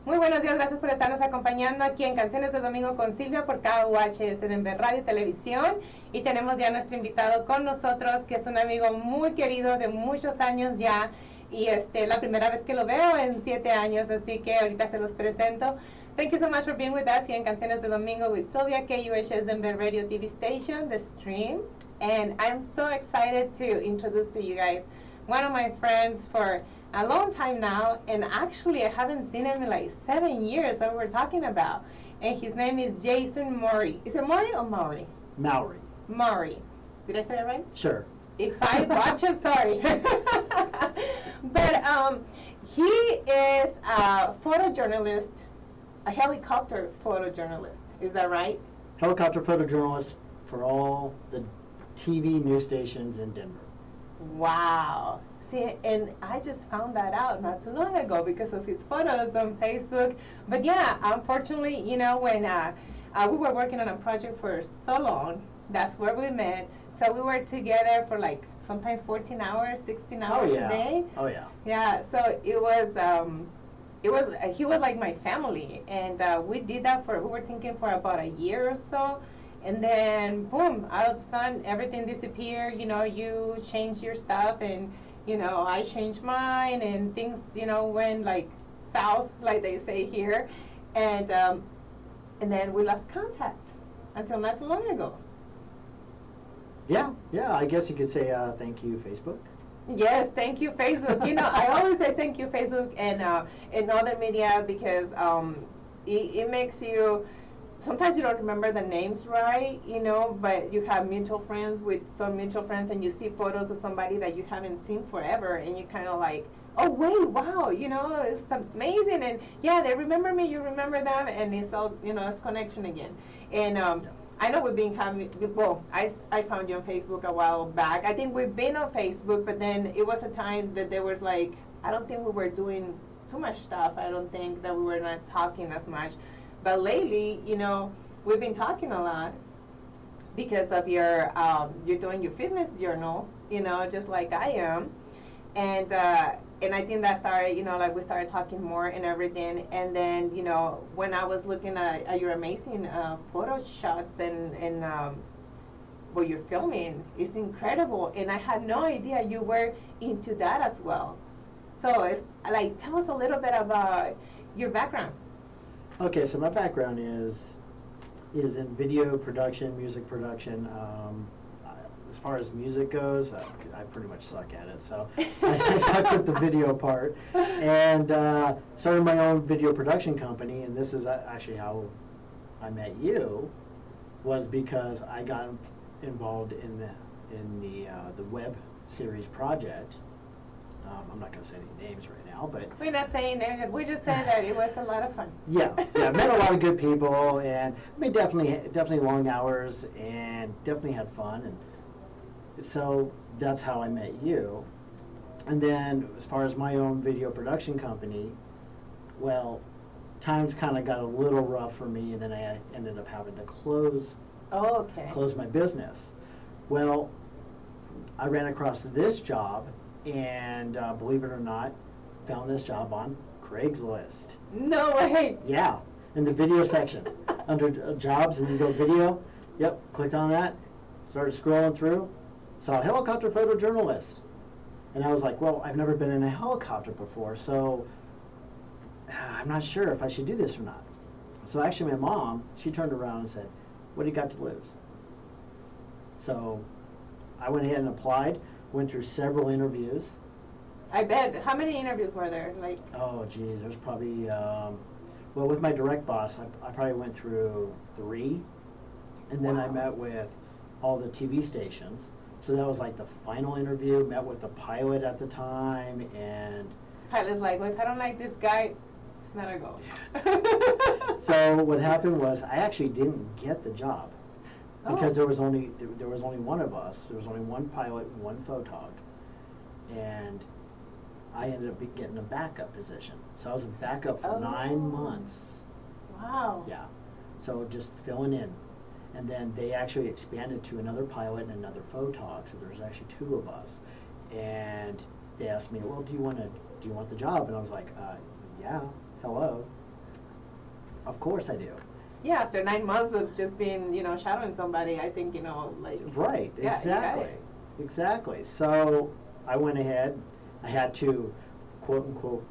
Muy buenos días, gracias por estarnos acompañando aquí en Canciones de Domingo con Silvia por KUHS Denver Radio y Televisión. Y tenemos ya a nuestro invitado con nosotros, que es un amigo muy querido de muchos años ya. Y la primera vez que lo veo en 7 años, así que ahorita se los presento. Thank you so much for being with us here in Canciones de Domingo with Silvia, KUHS Denver Radio TV station, The Stream. And I'm so excited to introduce to you guys one of my friends for a long time now, and actually I haven't seen him in like 7 years that we're talking about. And his name is Jason Maury. Is it Maury or Maury? Maury. Maury. Did I say that right? Sure. If I botched, sorry. But he is a photojournalist, a helicopter photojournalist. Is that right? Helicopter photojournalist for all the TV news stations in Denver. Wow. See, and I just found that out not too long ago because of his photos on Facebook. But yeah, unfortunately, you know, when we were working on a project for so long, that's where we met. So we were together for like sometimes 14 hours, 16 hours a day. Oh yeah. Yeah, so he was like my family, and we did that we were thinking for about a year or so. And then, boom, out of the sun, everything disappeared. You know, you changed your stuff, and, you know, I changed mine, and things, you know, went, like, south, like they say here. And then we lost contact until not too long ago. Yeah, I guess you could say thank you, Facebook. Yes, thank you, Facebook. You know, I always say thank you, Facebook, and other media, because it makes you... Sometimes you don't remember the names right, you know, but you have mutual friends with some mutual friends, and you see photos of somebody that you haven't seen forever, and you kind of like, oh, wait, wow, you know, it's amazing. And yeah, they remember me, you remember them, and it's all, you know, it's connection again. And I know we've been having, well, I found you on Facebook a while back. I think we've been on Facebook, but then it was a time that there was like, I don't think we were doing too much stuff. I don't think that we were not talking as much. But lately, you know, we've been talking a lot because of you're doing your fitness journal, you know, just like I am. And I think that started, you know, like we started talking more and everything. And then, you know, when I was looking at your amazing photo shots and what you're filming, it's incredible. And I had no idea you were into that as well. So it's like, tell us a little bit about your background. Okay, so my background is in video production, music production. As far as music goes, I pretty much suck at it, so I suck with the video part. And started my own video production company, and this is actually how I met you, was because I got involved in the web series project. I'm not going to say any names right now, but... We're not saying names. We just said that it was a lot of fun. Yeah, met a lot of good people, and I mean, definitely long hours, and definitely had fun, and so that's how I met you. And then, as far as my own video production company, well, times kind of got a little rough for me, and then I ended up having to close my business. Well, I ran across this job, and believe it or not, found this job on Craigslist. No way. Yeah, in the video section under jobs, and you go video. Yep, clicked on that, started scrolling through, saw helicopter photojournalist, and I was like, well, I've never been in a helicopter before, so I'm not sure if I should do this or not. So actually, my mom, she turned around and said, "What do you got to lose?" So I went ahead and applied. Went through several interviews. I bet. How many interviews were there? Like. Oh, geez, there's probably, well, with my direct boss, I probably went through 3. And then I met with all the TV stations. So that was like the final interview, met with the pilot at the time, and... Pilot's like, well, if I don't like this guy, it's not a go. So what happened was I actually didn't get the job. Because there was only one of us. There was only one pilot and one photog, and I ended up getting a backup position. So I was a backup for 9 months. Wow. Yeah. So just filling in, and then they actually expanded to another pilot and another photog. So there's actually 2 of us, and they asked me, well, do you want the job? And I was like, yeah. Hello. Of course I do. Yeah, after 9 months of just being, shadowing somebody, I think, like. Right, Yeah, exactly. Exactly. So I went ahead, I had to, quote unquote,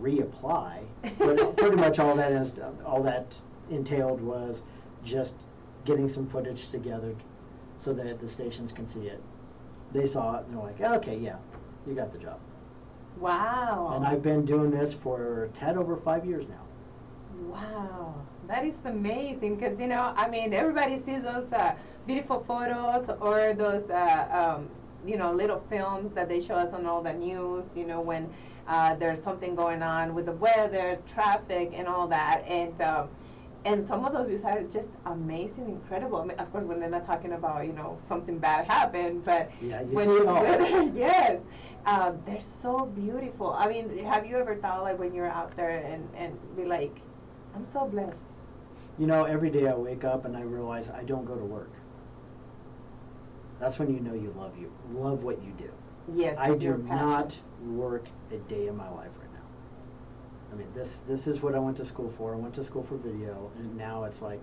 reapply. But pretty much all that entailed was just getting some footage together so that the stations can see it. They saw it and they're like, okay, yeah, you got the job. Wow. And I've been doing this for a tad over 5 years now. Wow, that is amazing because, everybody sees those beautiful photos or those, little films that they show us on all the news, when there's something going on with the weather, traffic, and all that. And some of those views are just amazing, incredible. I mean, of course, when they're not talking about, something bad happened, but Yeah, you when see it all. weather, yes, they're so beautiful. I mean, have you ever thought, like, when you're out there and be like, I'm so blessed? Every day I wake up and I realize I don't go to work. That's when you know you love what you do. Yes, I it's do your passion. not work a day in my life right now. I mean, this is what I went to school for. I went to school for video, and now it's like,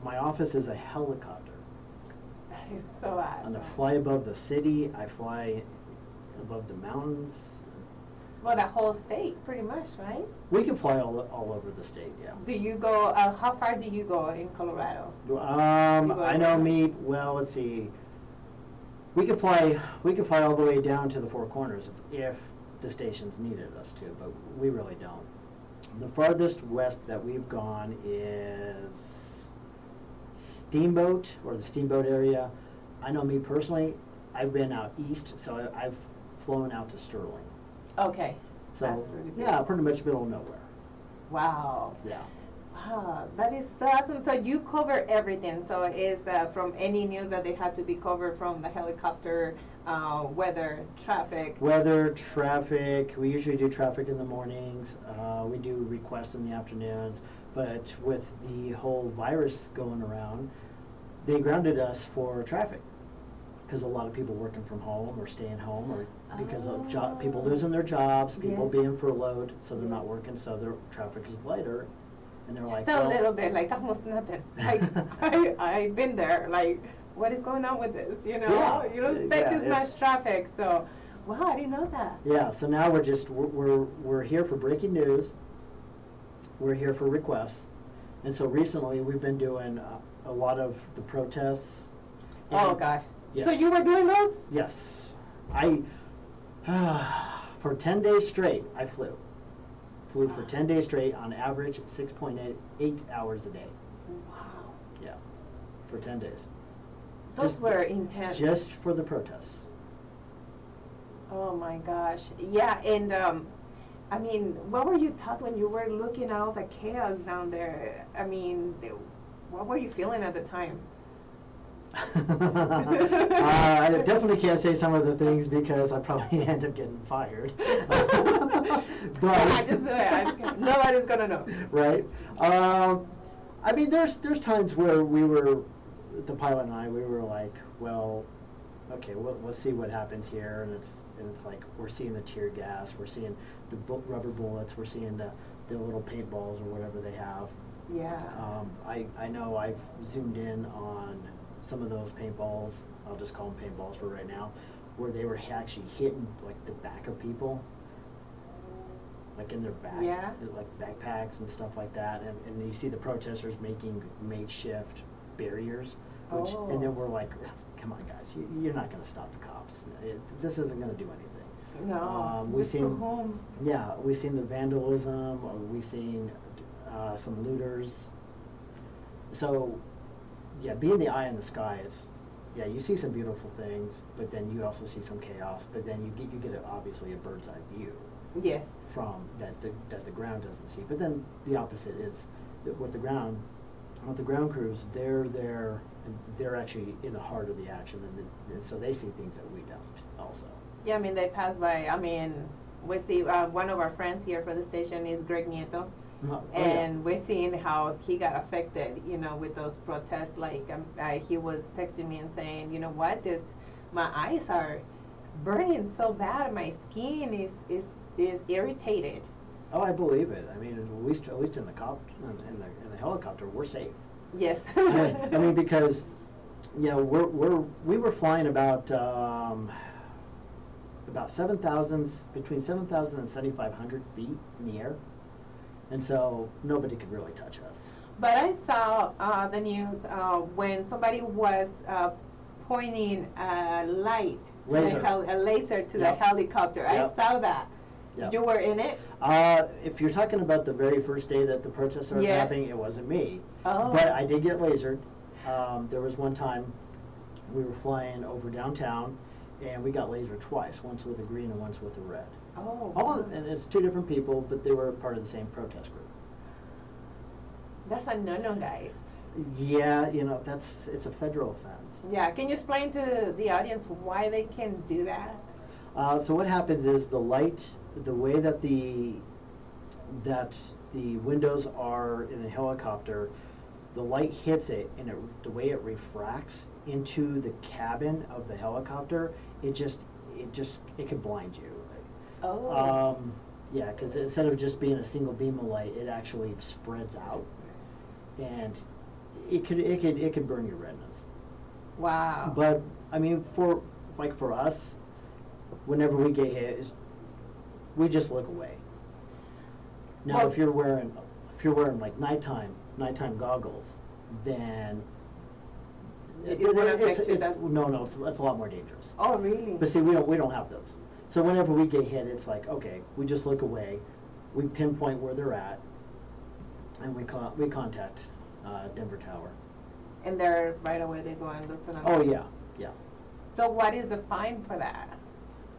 my office is a helicopter. That is so awesome. And I fly above the city. I fly above the mountains. Well, the whole state, pretty much, right? We can fly all over the state, yeah. Do you go, how far do you go in Colorado? I know me, well, let's see. We could fly all the way down to the Four Corners if the stations needed us to, but we really don't. The farthest west that we've gone is Steamboat, or the Steamboat area. I know me personally, I've been out east, so I've flown out to Sterling. Okay. So, that's really yeah, pretty much middle of nowhere. Wow. Yeah. Wow, that is so awesome. So you cover everything. So is from any news that they had to be covered, from the helicopter, weather, traffic. Weather, traffic. We usually do traffic in the mornings. We do requests in the afternoons. But with the whole virus going around, they grounded us for traffic, because a lot of people working from home or staying home, or because of people losing their jobs, people Yes. being furloughed, so they're not Yes. working, so their traffic is lighter. And they're like, Just a little bit, like almost nothing. Like I've been there. Like, what is going on with this? Yeah. You don't expect Yeah, this much it's- traffic. So, wow, I didn't know that. Yeah, so now we're here for breaking news. We're here for requests. And so recently we've been doing a lot of the protests. Oh And- God. Yes. So you were doing those? Yes. For 10 days straight, I flew. Flew for 10 days straight, on average 6.8 hours a day. Wow. Yeah, for 10 days. Those Just- were intense. Just for the protests. Oh my gosh. Yeah, and I mean, what were your thoughts when you were looking at all the chaos down there? I mean, what were you feeling at the time? I definitely can't say some of the things because I probably end up getting fired. I just nobody's gonna know. Right. I mean, there's times where the pilot and I, we were like, well, okay, we'll see what happens here, and it's like we're seeing the tear gas, we're seeing the rubber bullets, we're seeing the little paintballs or whatever they have. Yeah. I know I've zoomed in on some of those paintballs. I'll just call them paintballs for right now, where they were actually hitting like the back of people, like in their back, Yeah. like backpacks and stuff like that. And you see the protesters making makeshift barriers, and then we're like, come on guys, you're not going to stop the cops. This isn't going to do anything. No. We've Just seen, go home. yeah, we've seen the vandalism, or we've seen some looters. So, yeah, being the eye in the sky, yeah, you see some beautiful things, but then you also see some chaos. But then you get obviously a bird's eye view Yes. from that the ground doesn't see. But then the opposite is that with the ground crews, they're there, and they're actually in the heart of the action, and so they see things that we don't also. Yeah, I mean, they pass by. I mean, we see one of our friends here for the station is Greg Nieto. Oh, And we're seeing how he got affected, with those protests. Like he was texting me and saying, you know what, my eyes are burning so bad. My skin is irritated Oh, I believe it. I mean, at least in the in the helicopter, we're safe. Yes. I mean, because we were flying about 7,000 between 7,000 and 7,500 feet in the air, and so nobody could really touch us. But I saw the news when somebody was pointing a light, a laser to the helicopter. Yep. I saw that. Yep. You were in it? If you're talking about the very first day that the protests were happening, it wasn't me. Oh. But I did get lasered. There was one time we were flying over downtown, and we got lasered twice, once with a green and once with a red. Oh. And it's two different people, but they were part of the same protest group. That's a no-no, guys. Yeah, it's a federal offense. Yeah, can you explain to the audience why they can do that? So what happens is the light, the way that the windows are in a helicopter, the light hits it, and the way it refracts into the cabin of the helicopter, it could blind you. Oh. Yeah, because instead of just being a single beam of light, it actually spreads out, and it could burn your retinas. Wow. But I mean, for us, whenever we get hit, we just look away. Now, Well, if you're wearing like nighttime goggles, then it won't affect you. no, it's a lot more dangerous. Oh, really? But see, we don't have those. So whenever we get hit, it's like, okay, we just look away, we pinpoint where they're at, and we contact Denver Tower. And they're right away they go and look for them. Oh yeah. So what is the fine for that?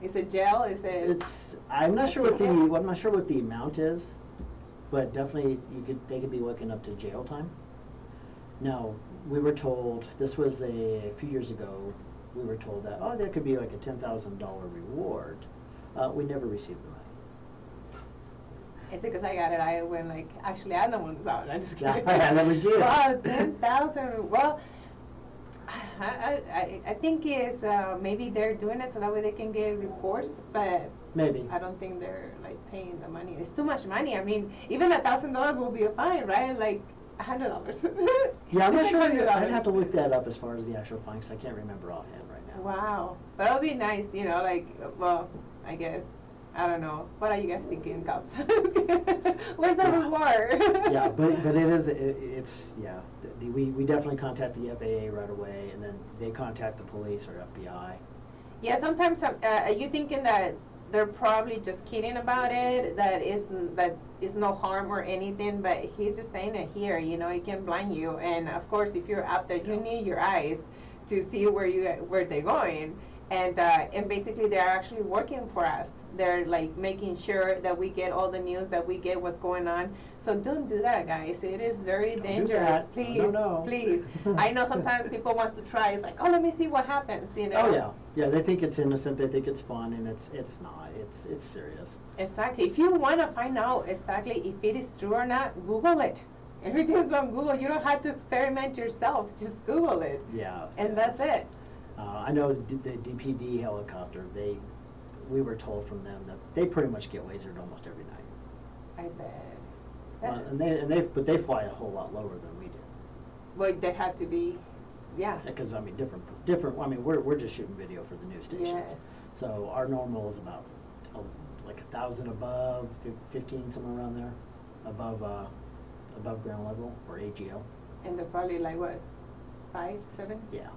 Is it jail? Is it? I'm not sure what the amount is, but definitely they could be looking up to jail time. Now, we were told, this was a few years ago, we were told that there could be like a $10,000 reward. We never received the money. Is it because I got it? Actually, I'm the one who's out. I'm just kidding. Yeah, that was you. Wow, 10,000. Well, I think is maybe they're doing it so that way they can get reports, but maybe I don't think they're like paying the money. It's too much money. I mean, even $1,000 will be a fine, right? Like $100. Yeah, I'm not sure. $100. I'd have to look that up as far as the actual fine, because I can't remember offhand right now. Wow, but it would be nice, well, I guess. I don't know. What are you guys thinking, cops? Where's the reward? Yeah, but it's we definitely contact the FAA right away, and then they contact the police or FBI. Yeah, sometimes are you thinking that they're probably just kidding about it, that is no harm or anything, but he's just saying it here, it can blind you, and of course if you're up there, you need your eyes to see where they're going, and basically they're actually working for us. They're like making sure that we get all the news, that we get what's going on. So don't do that, guys. It is very dangerous. Please, no. Please. I know sometimes people want to try. It's like, let me see what happens. Oh yeah. They think it's innocent. They think it's fun, and it's not. It's serious. Exactly. If you want to find out exactly if it is true or not, Google it. Everything's on Google. You don't have to experiment yourself. Just Google it. Yeah. And that's it. I know the DPD helicopter. We were told from them that they pretty much get lasered almost every night. I bet. But they fly a whole lot lower than we do. Well, they have to be, yeah. Because I mean, different. I mean, we're just shooting video for the news stations. Yes. So our normal is about like 1,000 above, 15 somewhere around there, above ground level or AGL. And they're probably like what, 5, 7? Yeah.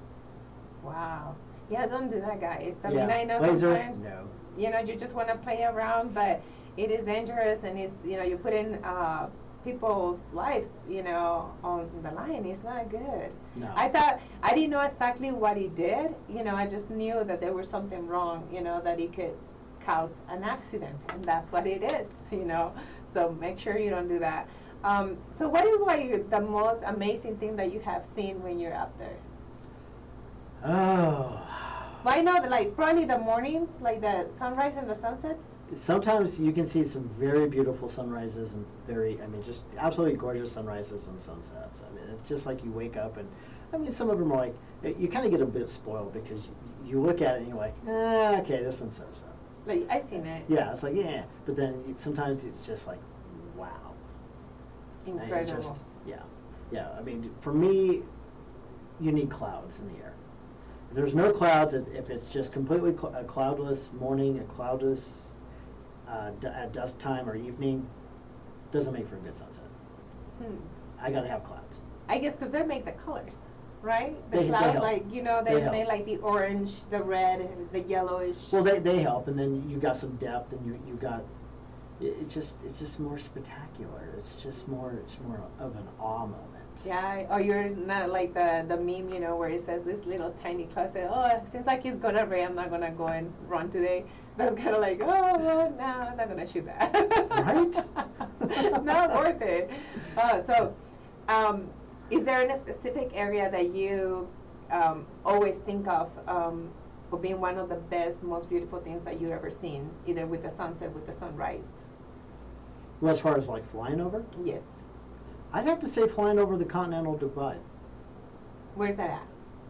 Wow. Yeah, don't do that, guys. I Yeah. mean, I know Laser, sometimes, no. You just want to play around, but it is dangerous, and it's, you put in people's lives, on the line. It's not good. No. I didn't know exactly what he did. I just knew that there was something wrong, that it could cause an accident, and that's what it is, So make sure you don't do that. So what is like the most amazing thing that you have seen when you're up there? Oh. Well, I know that, like, probably the mornings, like the sunrise and the sunsets. Sometimes you can see some very beautiful sunrises and just absolutely gorgeous sunrises and sunsets. I mean, it's just like you wake up and, some of them are like, you kind of get a bit spoiled because you look at it and you're like, okay, this one says that. Like, I seen it. Yeah, it's like, yeah. But then sometimes it's just like, wow. And Incredible. it's just, yeah. Yeah, I mean, for me, you need clouds in the air. If there's no clouds, if it's just completely a cloudless morning, a cloudless at dusk time or evening, doesn't make for a good sunset. I gotta have clouds. I guess because they make the colors, right? The They clouds, help. like, you know, They they help. made like the orange, the red, the yellowish. Well, they help, and then you got some depth, and you got it's just more spectacular. It's more of an awe moment. Yeah, or you're not like the meme, you know, where it says this little tiny cloud says, oh, it seems like it's gonna rain, I'm not gonna go and run today. That's kind of like, oh, well, no, I'm not gonna shoot that. Right? Not worth it. Is there any specific area that you always think of being one of the best, most beautiful things that you've ever seen, either with the sunset, with the sunrise? Well, as far as like flying over, Yes. I'd have to say flying over the Continental Divide, Where's that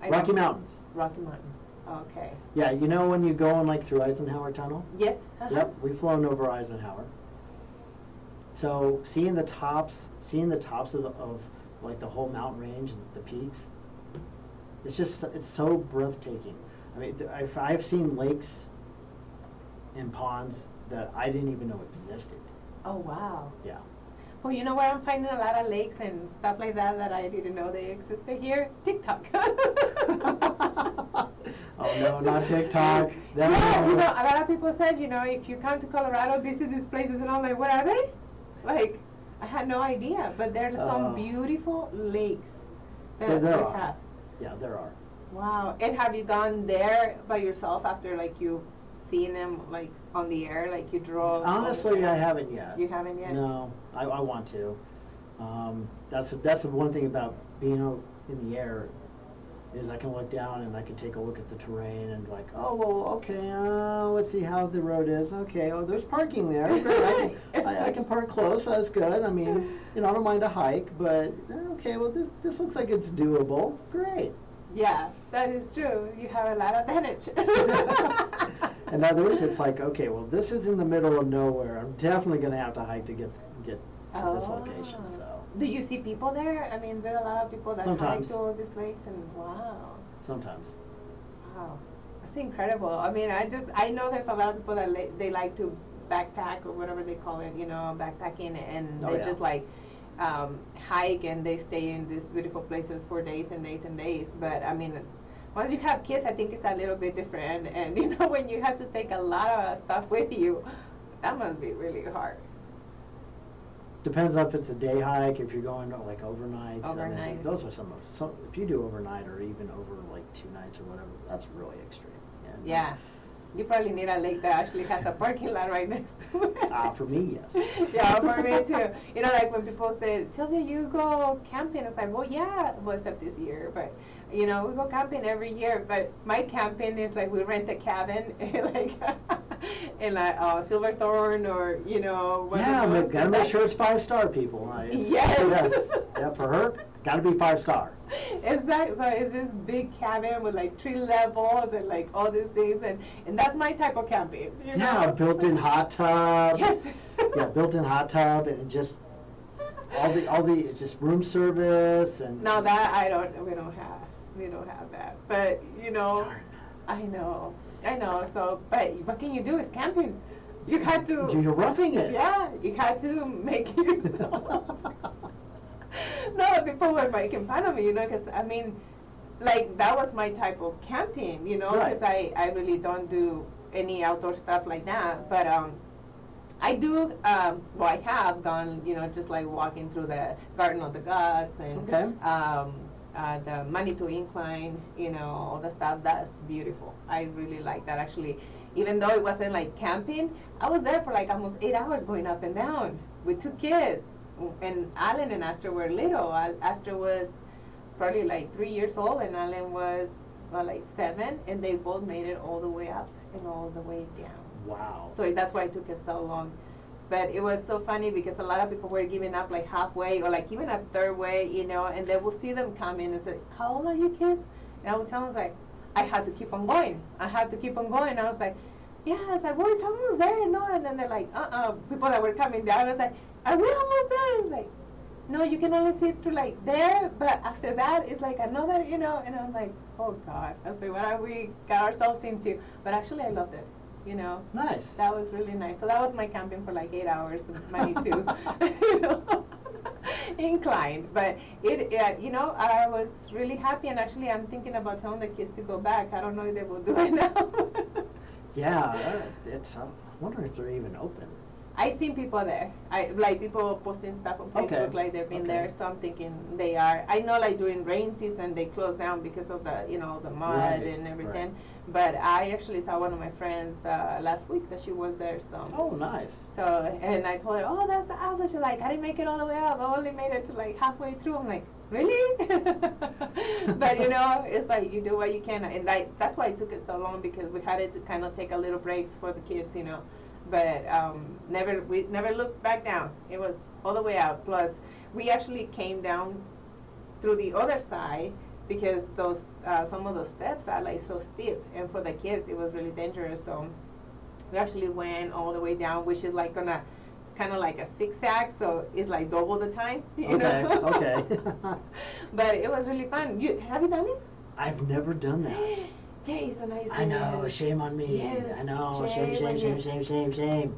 at? Rocky Mountains. Rocky Mountains. Okay. Yeah, you know when you go in like through Eisenhower Tunnel? Yes. Yep, we've flown over Eisenhower. So seeing the tops of like the whole mountain range and the peaks, it's so breathtaking. I mean, I've seen lakes and ponds that I didn't even know existed. Oh, wow. Yeah. Well, you know where I'm finding a lot of lakes and stuff like that I didn't know they existed here? TikTok. Oh no, not TikTok. Yeah, you know, a lot of people said, you know, if you come to Colorado, visit these places, and I'm like, what are they? Like, I had no idea, but there's some beautiful lakes that there we are. have. Yeah, there are. Wow. And have you gone there by yourself after, like, you've seen them, like, on the air, like you drove? Honestly, I haven't yet. You haven't yet? No, I want to. That's the one thing about being out in the air is I can look down and I can take a look at the terrain and like, oh, well, okay, let's see how the road is. Okay, oh, there's parking there. Great. I can park close. That's good. I mean, you know, I don't mind a hike, but okay, well, this looks like it's doable. Great. Yeah, that is true. You have a lot of advantage. In others, it's like, okay, well, this is in the middle of nowhere. I'm definitely going to have to hike to get to this location. So. Do you see people there? I mean, is there a lot of people that Sometimes. hike to all these lakes? And wow. Sometimes. Wow, that's incredible. I mean, I know there's a lot of people that they like to backpack or whatever they call it, you know, backpacking, and they just like hike and they stay in these beautiful places for days and days and days. But I mean, once you have kids, I think it's a little bit different. And you know, when you have to take a lot of stuff with you, that must be really hard. Depends on if it's a day hike, if you're going like overnight. Overnight. I mean, those are some if you do overnight or even over like 2 nights or whatever, that's really extreme. And, Yeah. You probably need a lake that actually has a parking lot right next to it. For me, yes. Yeah, for me too. You know, like when people say, Sylvia, you go camping. It's like, well, yeah, well, except this year. But, you know, we go camping every year. But my camping is like we rent a cabin like in like Silverthorne or, you know. Yeah, gotta make sure it's 5-star, people. Yes. Yeah, for her, gotta be 5-star. Exactly. So it's this big cabin with like 3 levels and like all these things, and that's my type of camping. You know? Yeah, built-in hot tub. Yes. Yeah, built-in hot tub and just all the just room service and. No, that we don't have that. But you know, I know. So, but what can you do? It's camping. You had to. You're roughing it. Yeah, you had to make it yourself. No, people were making fun of me, you know, because I mean, like that was my type of camping, you know, because I really don't do any outdoor stuff like that. But I do. Well, I have done, you know, just like walking through the Garden of the Gods and the Manitou Incline, you know, all the stuff. That's beautiful. I really like that actually. Even though it wasn't like camping, I was there for like almost 8 hours going up and down with 2 kids. And Alan and Astor were little. Astor was probably like 3 years old, and Alan was like 7, and they both made it all the way up and all the way down. Wow. So that's why it took us so long. But it was so funny because a lot of people were giving up like halfway or like even a third way, you know, and then we'll see them come in and say, how old are you kids? And I would tell them, like, I had to keep on going. I was like, yeah, I was like, well, it's almost there, no? And then they're like, people that were coming down, I was like, are we almost there? And like, no, you can only see through like there, but after that, it's like another, and I'm like, oh God. I was like, what have we got ourselves into? But actually, I loved it, Nice. That was really nice. So that was my camping for like 8 hours, money too, you know, inclined. But I was really happy, and actually, I'm thinking about telling the kids to go back. I don't know if they will do it now. Yeah, I'm wondering if they're even open. I seen people there. I like people posting stuff on Facebook, Okay. like they've been Okay. there. So I'm thinking they are. I know, like during rain season, they close down because of the the mud Right, and everything. right. But I actually saw one of my friends last week that she was there. So. Oh, nice. So and I told her, oh, that's the house. And she's like, I didn't make it all the way up. I only made it to like halfway through. I'm like, really? But it's like you do what you can, and that's why it took it so long, because we had to kind of take a little breaks for the kids, But we never looked back down. It was all the way out. Plus, we actually came down through the other side because those some of those steps are like so steep, and for the kids it was really dangerous. So we actually went all the way down, which is like gonna kind of like a zigzag, so it's like double the time. Okay, okay. But it was really fun. Have you done it? I've never done that. Jason, I know, shame on me. Yes, I know, shame on you. shame.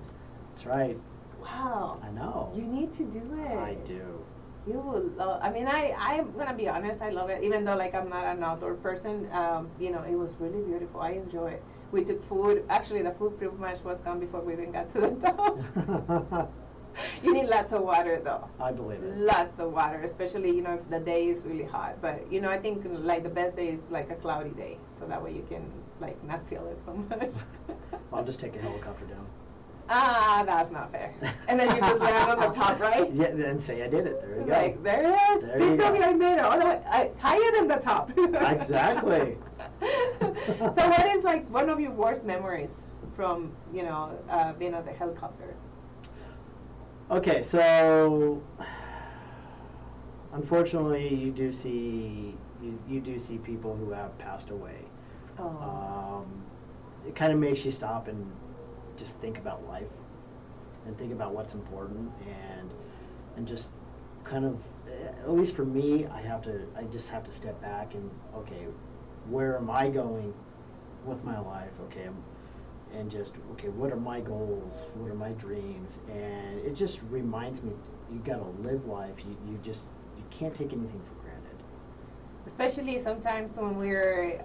That's right. Wow. I know. You need to do it. I do. You will love. I mean, I'm gonna be honest. I love it, even though like I'm not an outdoor person. It was really beautiful. I enjoy it. We took food. Actually, the food pretty much was gone before we even got to the top. You need lots of water, though. I believe it. Lots of water, especially if the day is really hot. But I think like the best day is like a cloudy day, so that way you can like not feel it so much. I'll just take a helicopter down. Ah, that's not fair. And then you just land on the top, right? Yeah, then say I did it. There you go. Like, there it is. There See, you Sylvia, go. I made it all the way higher than the top. Exactly. So what is like one of your worst memories from, being on the helicopter? Okay, so unfortunately, you do see people who have passed away. Oh. It kind of makes you stop and just think about life and think about what's important, and just kind of, at least for me, I just have to step back and, okay, where am I going with my life? Okay, and just, okay, what are my goals? What are my dreams? And it just reminds me, you got to live life. You can't take anything for granted. Especially sometimes when we're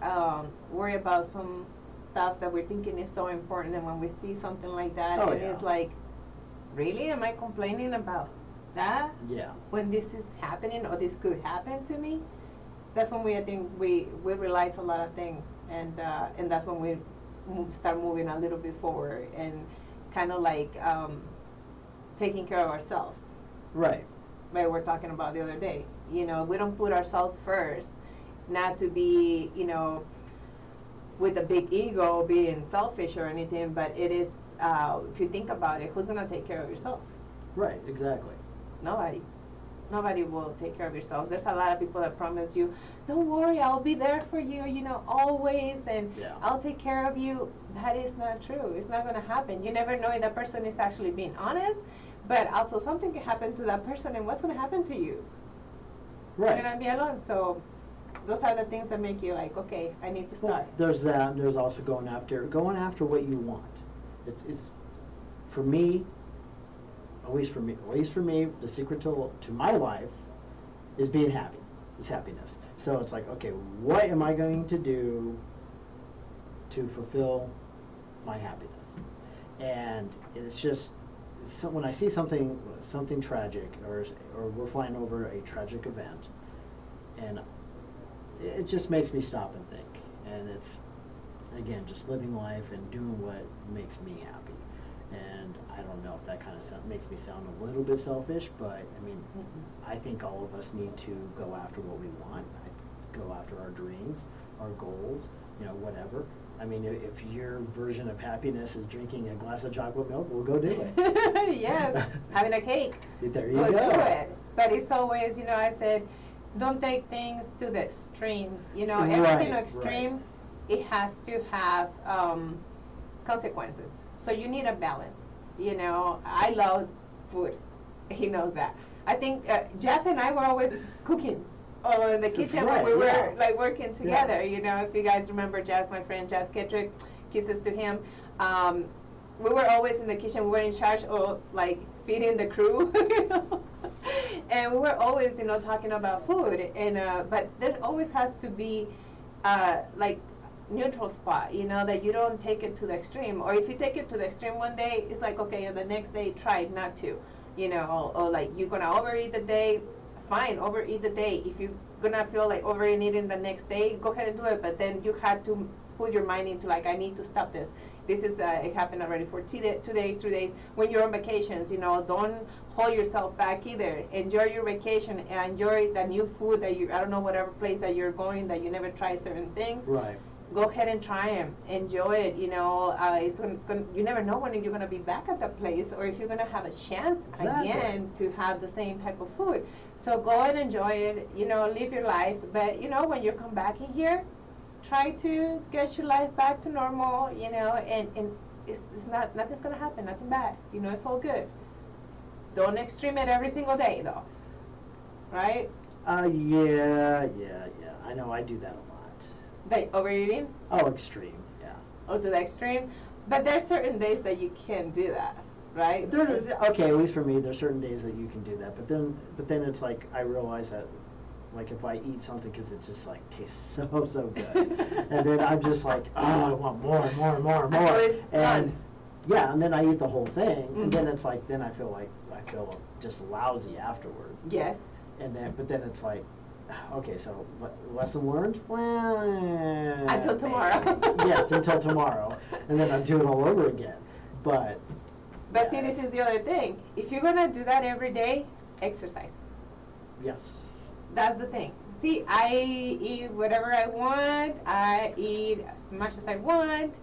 worried about some stuff that we're thinking is so important, and when we see something like that, Oh, and yeah. it's like, really, am I complaining about that Yeah. when this is happening, or this could happen to me? That's when I think we realize a lot of things, and that's when we start moving a little bit forward and kind of like taking care of ourselves. Right. Like we were talking about the other day. We don't put ourselves first, not to be, with a big ego, being selfish or anything, but it is, if you think about it, who's going to take care of yourself? Right, exactly. Nobody. Nobody will take care of yourselves. There's a lot of people that promise you, don't worry, I'll be there for you, always, and Yeah. I'll take care of you. That is not true. It's not going to happen. You never know if that person is actually being honest, but also something can happen to that person, and what's going to happen to you? Right. You're going to be alone. So those are the things that make you like, okay, I need to start. Well, there's that. There's also going after what you want. It's for me, at least for me, the secret to my life is being happy. It's happiness. So it's like, okay, what am I going to do to fulfill my happiness? And it's just, when I see something tragic, or we're flying over a tragic event, and it just makes me stop and think. And it's, again, just living life and doing what makes me happy. And I don't know if that kind of makes me sound a little bit selfish, but I mean, I think all of us need to go after what we want, go after our dreams, our goals, whatever. I mean, if your version of happiness is drinking a glass of chocolate milk, we'll go do it. Yes, having a cake. There you We'll go. do it. But it's always, I said, don't take things to the extreme. Everything Right, extreme, it has to have consequences. So you need a balance. You know, I love food. He knows that. I think Jess and I were always cooking in the kitchen right, when we were yeah. like working together. You know, if you guys remember Jess, my friend Jess Kettrick, kisses to him. We were always in the kitchen. We were in charge of like feeding the crew. You know? And we were always, you know, talking about food. And but there always has to be like neutral spot, you know, that you don't take it to the extreme. Or if you take it to the extreme one day, it's like, okay, and the next day try not to, you know, or like you're gonna overeat the day, fine, overeat the day. If you're gonna feel like overeating the next day, go ahead and do it. But then you had to put your mind into like, I need to stop this. This is it happened already for 2 days, 3 days. When you're on vacations, you know, don't hold yourself back either. Enjoy your vacation and enjoy the new food that you, I don't know, whatever place that you're going that you never try certain things. Right. Go ahead and try them. Enjoy it. You know, you never know when you're going to be back at that place or if you're going to have a chance again to have the same type of food. So go and enjoy it. You know, live your life. But, you know, when you come back in here, try to get your life back to normal, you know, and it's not, nothing's going to happen, nothing bad. You know, it's all good. Don't extreme it every single day, though. Right? Yeah. I know I do that a lot. Like overeating? Oh, extreme, yeah. Oh, to the extreme? But there's certain days that you can't do that, right? Okay, at least for me, there's certain days that you can do that. But then it's like I realize that, like if I eat something because it just like tastes so good, and then I'm just like, oh, I want more. So it's and fun. yeah, and then I eat the whole thing, and then it's like then I feel just lousy afterward. Yes. But then it's like, okay, so lesson learned? Well, Until tomorrow. Yes, until tomorrow, and then I'm doing it all over again. But see, this is the other thing. If you're gonna do that every day, exercise. Yes. That's the thing. See, I eat whatever I want. I eat as much as I want.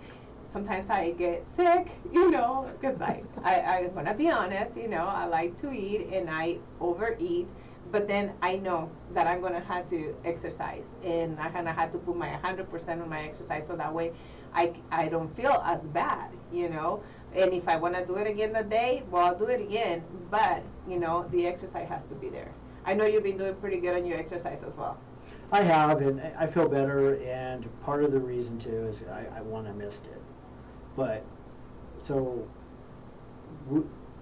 Sometimes I get sick, you know, because I'm gonna be honest, you know, I like to eat and I overeat. But then I know that I'm going to have to exercise, and I'm going to have to put my 100% on my exercise so that way I don't feel as bad, you know. And if I want to do it again that day, well, I'll do it again. But, you know, the exercise has to be there. I know you've been doing pretty good on your exercise as well. I have, and I feel better, and part of the reason, too, is I want to missed it. But, so...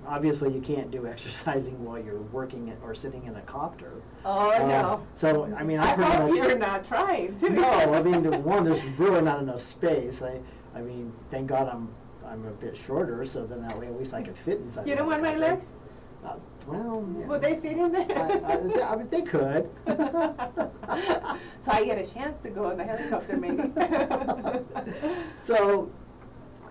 obviously, you can't do exercising while you're working or sitting in a copter. Oh, no. So, I mean, I hope you're not trying to. No, I mean, one, there's really not enough space. I mean, thank God I'm a bit shorter, so then that way at least I can fit inside. You don't want my legs? Well, yeah. Would they fit in there? I mean, they could. So I get a chance to go in the helicopter, maybe. So.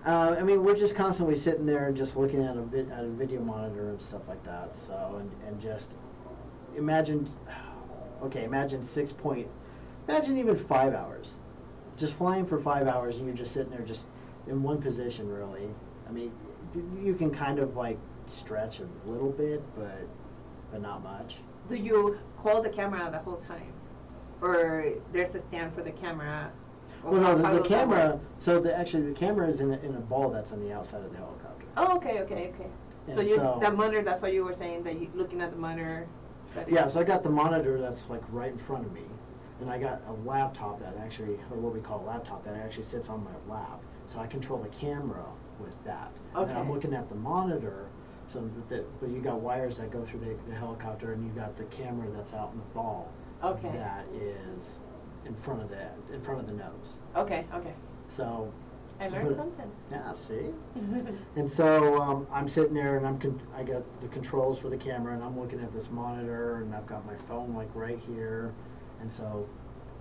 I mean, we're just constantly sitting there and just looking at a video monitor and stuff like that. So, and just imagine, imagine imagine even 5 hours. Just flying for 5 hours and you're just sitting there just in one position, really. I mean, you can kind of like stretch a little bit, but not much. Do you hold the camera the whole time? Or there's a stand for the camera? Well, no, the camera. So the camera is in a ball that's on the outside of the helicopter. Oh, okay. So the monitor. That's what you were saying. That you looking at the monitor. Yeah. So I got the monitor that's like right in front of me, and I got a laptop that actually, or what we call a laptop that actually sits on my lap. So I control the camera with that. Okay. And I'm looking at the monitor. So but you got wires that go through the helicopter, and you got the camera that's out in the ball. Okay. That is in front of the nose. Okay. So I learned something. Yeah, see? And so I'm sitting there and I got the controls for the camera and I'm looking at this monitor and I've got my phone like right here, and so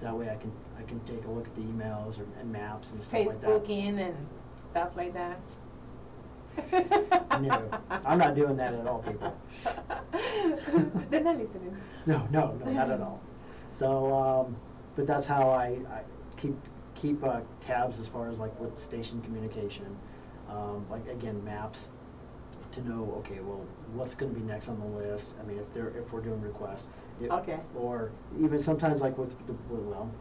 that way I can take a look at the emails and maps and stuff like that. Facebooking and stuff like that. No, I'm not doing that at all, people. They're not listening. No, not at all. So, but that's how I keep tabs as far as like with station communication, like again maps, to know okay, well what's going to be next on the list. I mean if we're doing requests, okay, or even sometimes like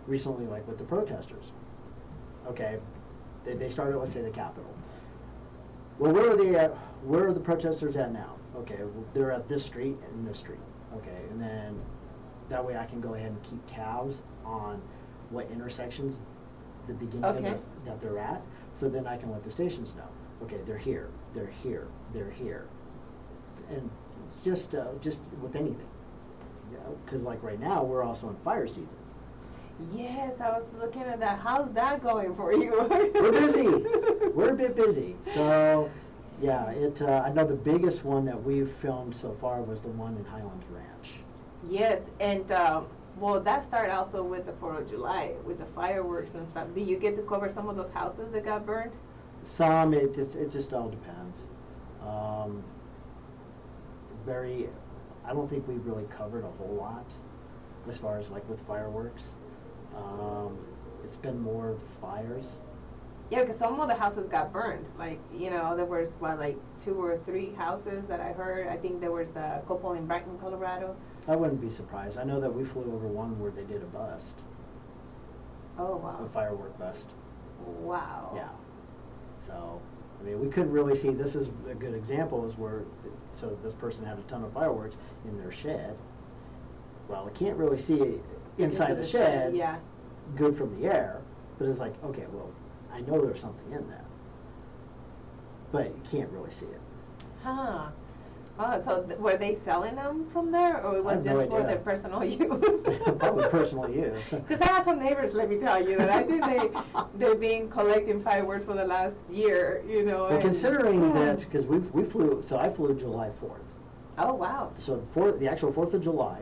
recently like with the protesters. Okay, They started, let's say, the Capitol. Well, where are they at? Where are the protesters at now? Okay, well, they're at this street and this street. Okay, and then that way I can go ahead and keep tabs on what intersections the beginning of that they're at, so then I can let the stations know. Okay, they're here, they're here, they're here, and just with anything, because like right now we're also in fire season. Yes, I was looking at that. How's that going for you? We're busy. We're a bit busy. So, yeah, I know the biggest one that we've filmed so far was the one in Highlands Ranch. Yes, and well, that started also with the 4th of July, with the fireworks and stuff. Did you get to cover some of those houses that got burned? Some, it just all depends. I don't think we really covered a whole lot as far as like with fireworks. It's been more the fires. Yeah, because some of the houses got burned. Like, you know, there was, like 2 or 3 houses that I heard. I think there was a couple in Brighton, Colorado. I wouldn't be surprised. I know that we flew over one where they did a bust. Oh, wow. A firework bust. Wow. Yeah. So, I mean, we couldn't really see. This is a good example is where, so this person had a ton of fireworks in their shed. Well, I can't really see inside the shed, yeah, good from the air, but it's like, okay, well, I know there's something in there, but you can't really see it. Huh. Oh, so were they selling them from there, or it was just for their personal use? Probably personal use. Because I have some neighbors, let me tell you, that I think they've been collecting fireworks for the last year, you know. Well, considering that, because we flew, so I flew July 4th. Oh, wow. So the actual 4th of July,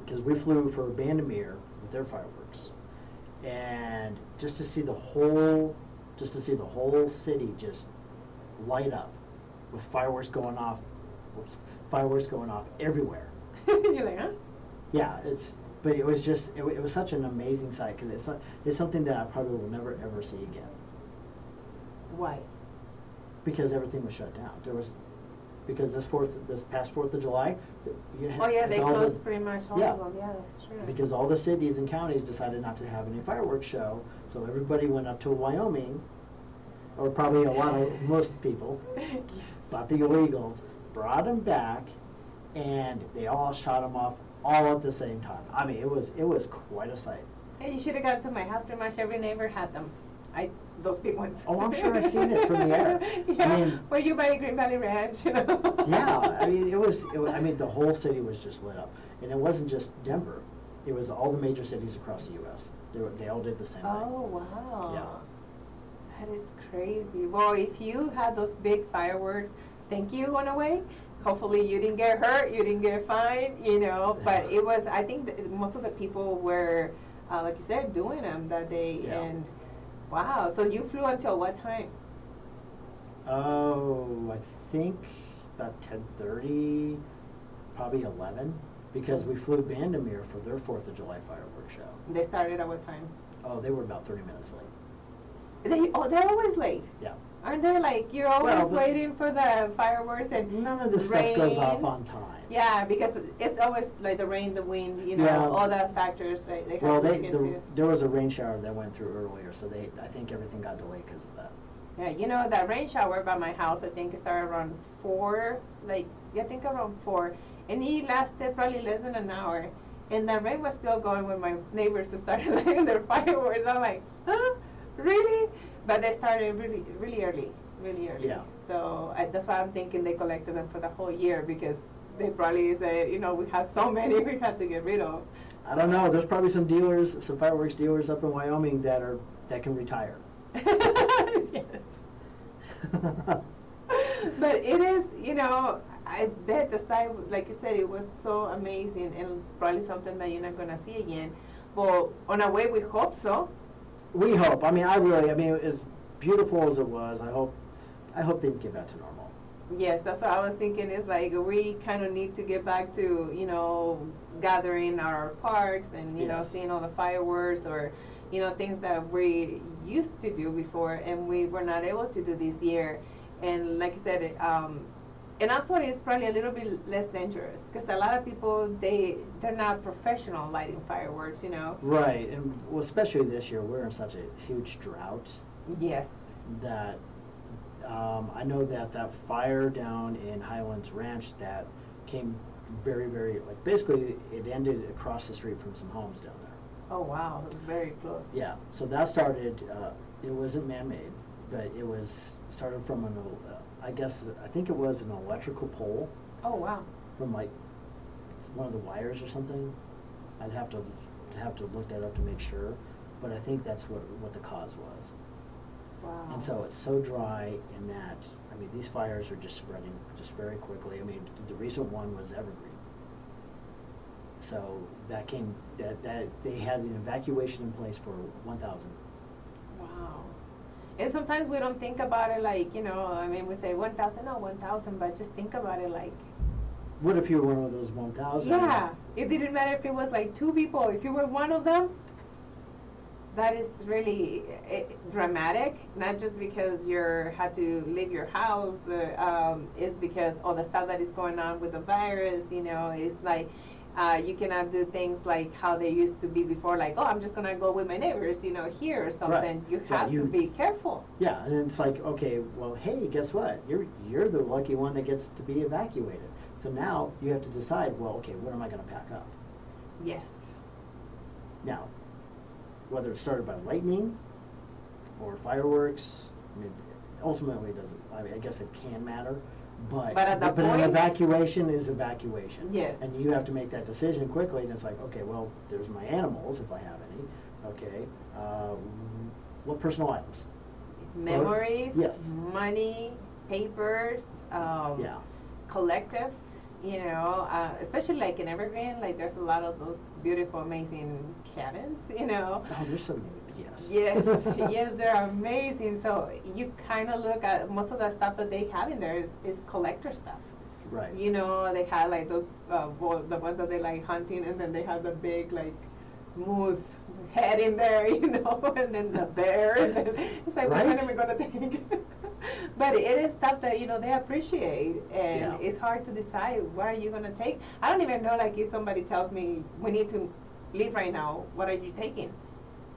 because we flew for Bandamere with their fireworks, and just to see the whole city just light up with fireworks going off everywhere. You're like, huh? Yeah, but it was just it was such an amazing sight because it's something that I probably will never ever see again. Why? Because everything was shut down. Because this past 4th of July. They closed pretty much all of them. Yeah, that's true. Because all the cities and counties decided not to have any fireworks show, so everybody went up to Wyoming, or probably most people, Yes. bought the illegals, brought them back, and they all shot them off all at the same time. I mean, it was quite a sight. Hey, you should have gone to my house. Pretty much every neighbor had them. Those big ones. Oh, I'm sure I've seen it from the air. Yeah, I mean, where you by Green Valley Ranch, you know. Yeah, I mean, I mean, the whole city was just lit up, and it wasn't just Denver; it was all the major cities across the U.S. They all did the same thing. Oh, wow. Yeah. That is crazy. Well, if you had those big fireworks, thank you in a way. Hopefully you didn't get hurt, you didn't get fined, you know. But it was, I think that most of the people were, like you said, doing them that day. Yeah. And wow, so you flew until what time? Oh, I think about 10:30, probably 11, because we flew Bandamere for their 4th of July fireworks show. They started at what time? Oh, they were about 30 minutes late. They're always late. Yeah. Aren't they? Like, you're always waiting for the fireworks and none of the stuff goes off on time. Yeah, because it's always like the rain, the wind, you know, all the factors they have to look into. There was a rain shower that went through earlier, so I think everything got delayed because of that. Yeah, you know, that rain shower by my house, I think it started around 4, I think around 4, and it lasted probably less than an hour. And the rain was still going when my neighbors started lighting their fireworks. I'm like, huh? Really? But they started really, really early, really early. Yeah. So that's why I'm thinking they collected them for the whole year, because they probably said, you know, we have so many we have to get rid of. I don't know. There's probably some fireworks dealers up in Wyoming that can retire. Yes. But it is, you know, I bet the site, like you said, it was so amazing, and it's probably something that you're not going to see again. But on a way, we hope so. We hope. I mean, as beautiful as it was, I hope things get back to normal. Yes, that's what I was thinking. Is like we kind of need to get back to, you know, gathering our parks and, you know, seeing all the fireworks, or, you know, things that we used to do before and we were not able to do this year. And like you said, and also it's probably a little bit less dangerous, because a lot of people, they're not professional lighting fireworks, you know. Right, and especially this year, we're in such a huge drought Yes. That I know that that fire down in Highlands Ranch that came very, very, like, basically it ended across the street from some homes down there. Oh wow, it was very close. Yeah, so that started, it wasn't man-made, but it was started from an, I think it was an electrical pole Oh wow. from like one of the wires or something. I'd have to look that up to make sure, but I think that's what the cause was. Wow. And so it's so dry in that, I mean, these fires are just spreading just very quickly. I mean, the recent one was evergreen. So that they had an evacuation in place for 1,000. Wow. And sometimes we don't think about it like, I mean, we say 1,000, no, 1,000, but just think about it like, What if you were one of those 1,000? yeah, it didn't matter if it was like two people. If you were one of them, that is really dramatic. Not just because you had to leave your house, it's because all the stuff that is going on with the virus. It's like you cannot do things like how they used to be before. Like, oh, I'm just gonna go with my neighbors, here or something. Right. You have to be careful. Yeah, and it's like, okay, well, hey, guess what? You're the lucky one that gets to be evacuated. So now you have to decide, well, okay, what am I going to pack up? Yes. Now, whether it's started by lightning or fireworks, I mean, ultimately it doesn't, I mean, I guess it can matter, but at that an point, evacuation is evacuation. Yes. And you have to make that decision quickly, and it's like, okay, well, there's my animals, if I have any, okay, what personal items? Memories, yes. money, papers, yeah. collectives, especially like in Evergreen, like there's a lot of those beautiful, amazing cabins, Oh, there's some, yes. Yes, yes, they're amazing. So you kind of look at most of the stuff that they have in there is collector stuff. Right. They have like those, the ones that they like hunting, and then they have the big like moose head in there, and then the bear, and then it's like, right? Which one am I gonna take? But it is stuff that they appreciate, and yeah. It's hard to decide what are you gonna take. I don't even know, like, if somebody tells me we need to leave right now, what are you taking?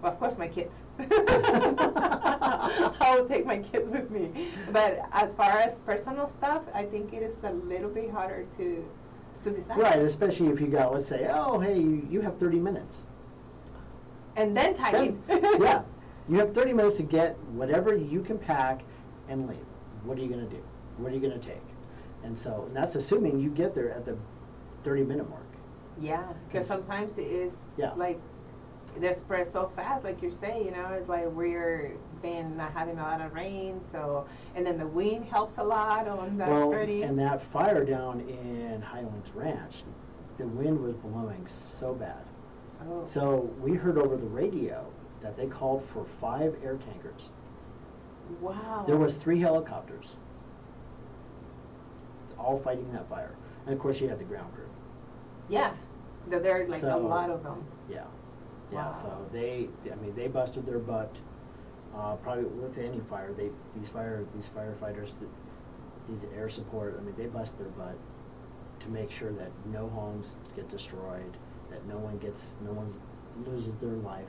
Well, of course, my kids. I will take my kids with me. But as far as personal stuff, I think it is a little bit harder to decide. Right, especially if you go, let's say, oh, hey, you have 30 minutes. And then time. Yeah, you have 30 minutes to get whatever you can pack and leave. What are you going to do? What are you going to take? And that's assuming you get there at the 30-minute mark. Yeah, because sometimes it is like they're spread so fast, like you're saying, it's like we're been having a lot of rain, and then the wind helps a lot on that spreading. And that fire down in Highlands Ranch, the wind was blowing so bad. Oh. So we heard over the radio that they called for 5 air tankers. Wow. There was 3 helicopters, all fighting that fire. And of course you had the ground crew. Yeah, there are like a lot of them. Yeah, wow. So they busted their butt. Probably with any fire, these firefighters, these air support, they bust their butt to make sure that no homes get destroyed, that no one loses their life.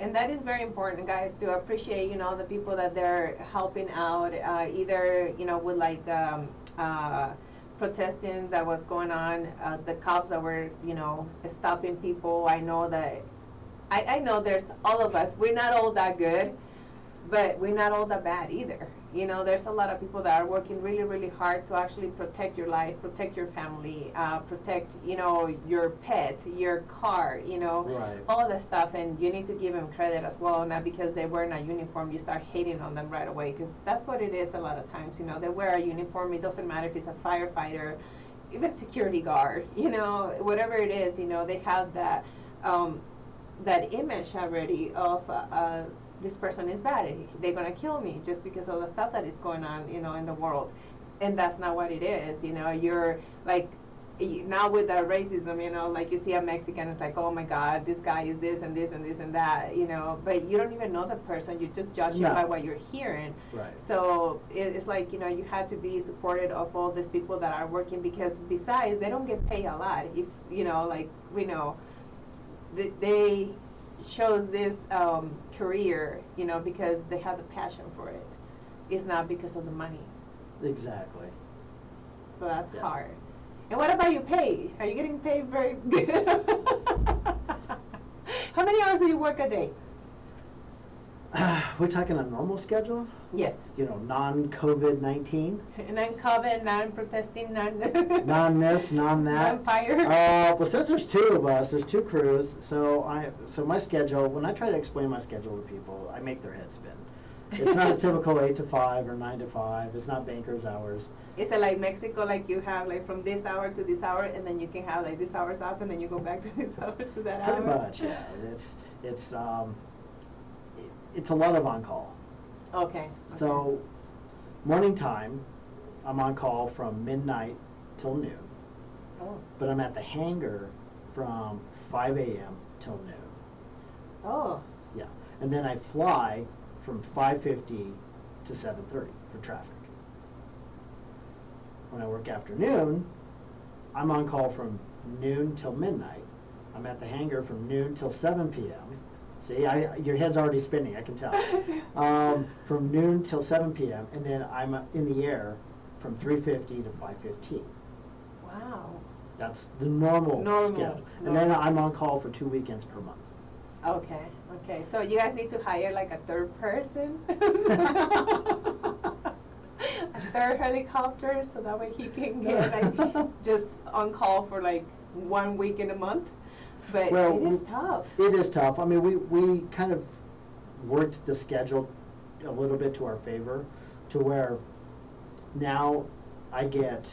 And that is very important, guys, to appreciate, the people that they're helping out, either, with like protesting that was going on, the cops that were, stopping people. I know that, I know there's all of us, we're not all that good, but we're not all that bad either. There's a lot of people that are working really, really hard to actually protect your life, protect your family, protect, your pet, your car, right. all of that stuff. And you need to give them credit as well, not because they wear a uniform, you start hating on them right away, because that's what it is a lot of times. They wear a uniform, it doesn't matter if it's a firefighter, even security guard, whatever it is, they have that, that image already of, this person is bad, they're going to kill me just because of the stuff that is going on, in the world. And that's not what it is. You're like, now with the racism, like you see a Mexican, it's like, oh my God, this guy is this and this and this and that, but you don't even know the person, you just judge him by what you're hearing. Right. So it's like, you have to be supportive of all these people that are working, because besides, they don't get paid a lot. If, like we know, they chose this career, because they have the passion for it. It's not because of the money. Exactly. So that's Yeah. hard. And what about you pay? Are you getting paid very good? How many hours do you work a day? We're talking a normal schedule? Yes. Non-COVID-19? Non-COVID, non-protesting, Non-this, non-that. Non-fire. Well, since there's two of us, there's two crews, so my schedule, when I try to explain my schedule to people, I make their head spin. It's not a typical 8 to 5 or 9 to 5. It's not banker's hours. Is it like Mexico, like you have like from this hour to this hour, and then you can have like this hours off, and then you go back to this hour to that hour? Pretty much, yeah. It's a lot of on-call. Okay. So, morning time, I'm on call from midnight till noon. Oh. But I'm at the hangar from 5 a.m. till noon. Oh. Yeah. And then I fly from 5:50 to 7:30 for traffic. When I work afternoon, I'm on call from noon till midnight. I'm at the hangar from noon till 7 p.m. See, your head's already spinning, I can tell. From noon till 7 p.m. And then I'm in the air from 3:50 to 5:15. Wow. That's the normal schedule. And then I'm on call for 2 weekends per month. Okay. Okay. So you guys need to hire like a third person, a third helicopter, so that way he can get like just on call for like 1 week in a month. But Well, it is tough. It is tough. I mean, we kind of worked the schedule a little bit to our favor, to where now I get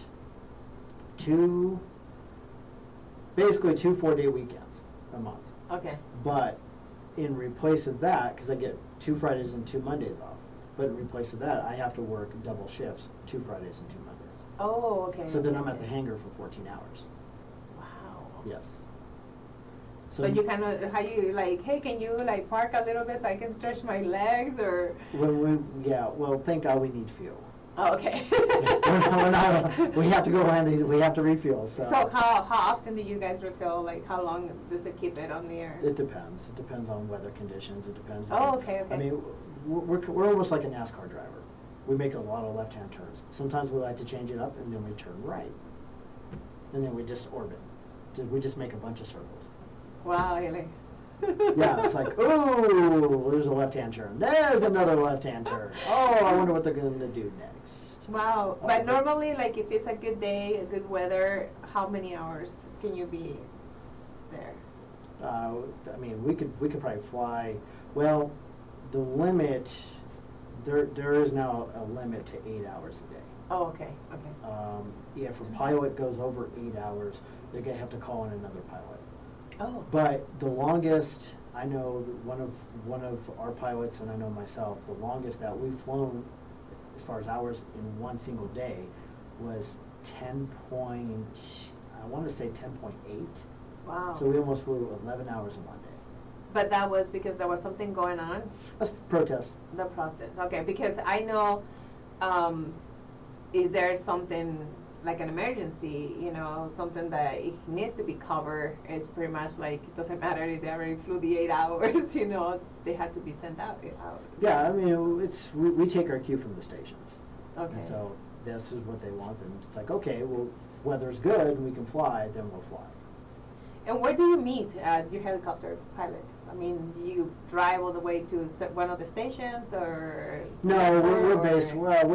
basically two 4-day weekends a month. Okay. But in replace of that, because I get 2 Fridays and 2 Mondays off, but in replace of that, I have to work double shifts, 2 Fridays and 2 Mondays. Oh, okay. So then I'm at the hangar for 14 hours. Wow. Yes. So you kind of, how you like, hey, can you like park a little bit so I can stretch my legs, or? Well, thank God we need fuel. Oh, okay. we have to go and we have to refuel. So how often do you guys refill? Like, how long does it keep it on the air? it depends. It depends on weather conditions. It depends. Oh, okay. I mean, we're almost like a NASCAR driver. We make a lot of left-hand turns. Sometimes we like to change it up, and then we turn right, and then we just orbit. We just make a bunch of circles. Wow, really? Yeah, it's like, ooh, there's a left-hand turn. There's another left-hand turn. Oh, I wonder what they're going to do next. Wow. But normally, like, if it's a good day, a good weather, how many hours can you be there? I mean, we could probably fly. Well, the limit, there is now a limit to 8 hours a day. Oh, okay. Okay. If a pilot goes over 8 hours, they're going to have to call in another pilot. Oh. But the longest, I know one of our pilots, and I know myself, the longest that we've flown as far as hours in one single day was 10.8. Wow. So we almost flew 11 hours in one day. But that was because there was something going on? That's protest. The process. Okay, because I know, is there something like an emergency, something that it needs to be covered? It's pretty much like, it doesn't matter if they already flew the 8 hours, they have to be sent out. Yeah, I mean, we take our cue from the stations. Okay. And so this is what they want, and it's like, okay, well, if weather's good and we can fly, then we'll fly. And where do you meet your helicopter pilot? I mean, do you drive all the way to one of the stations, or? No, we're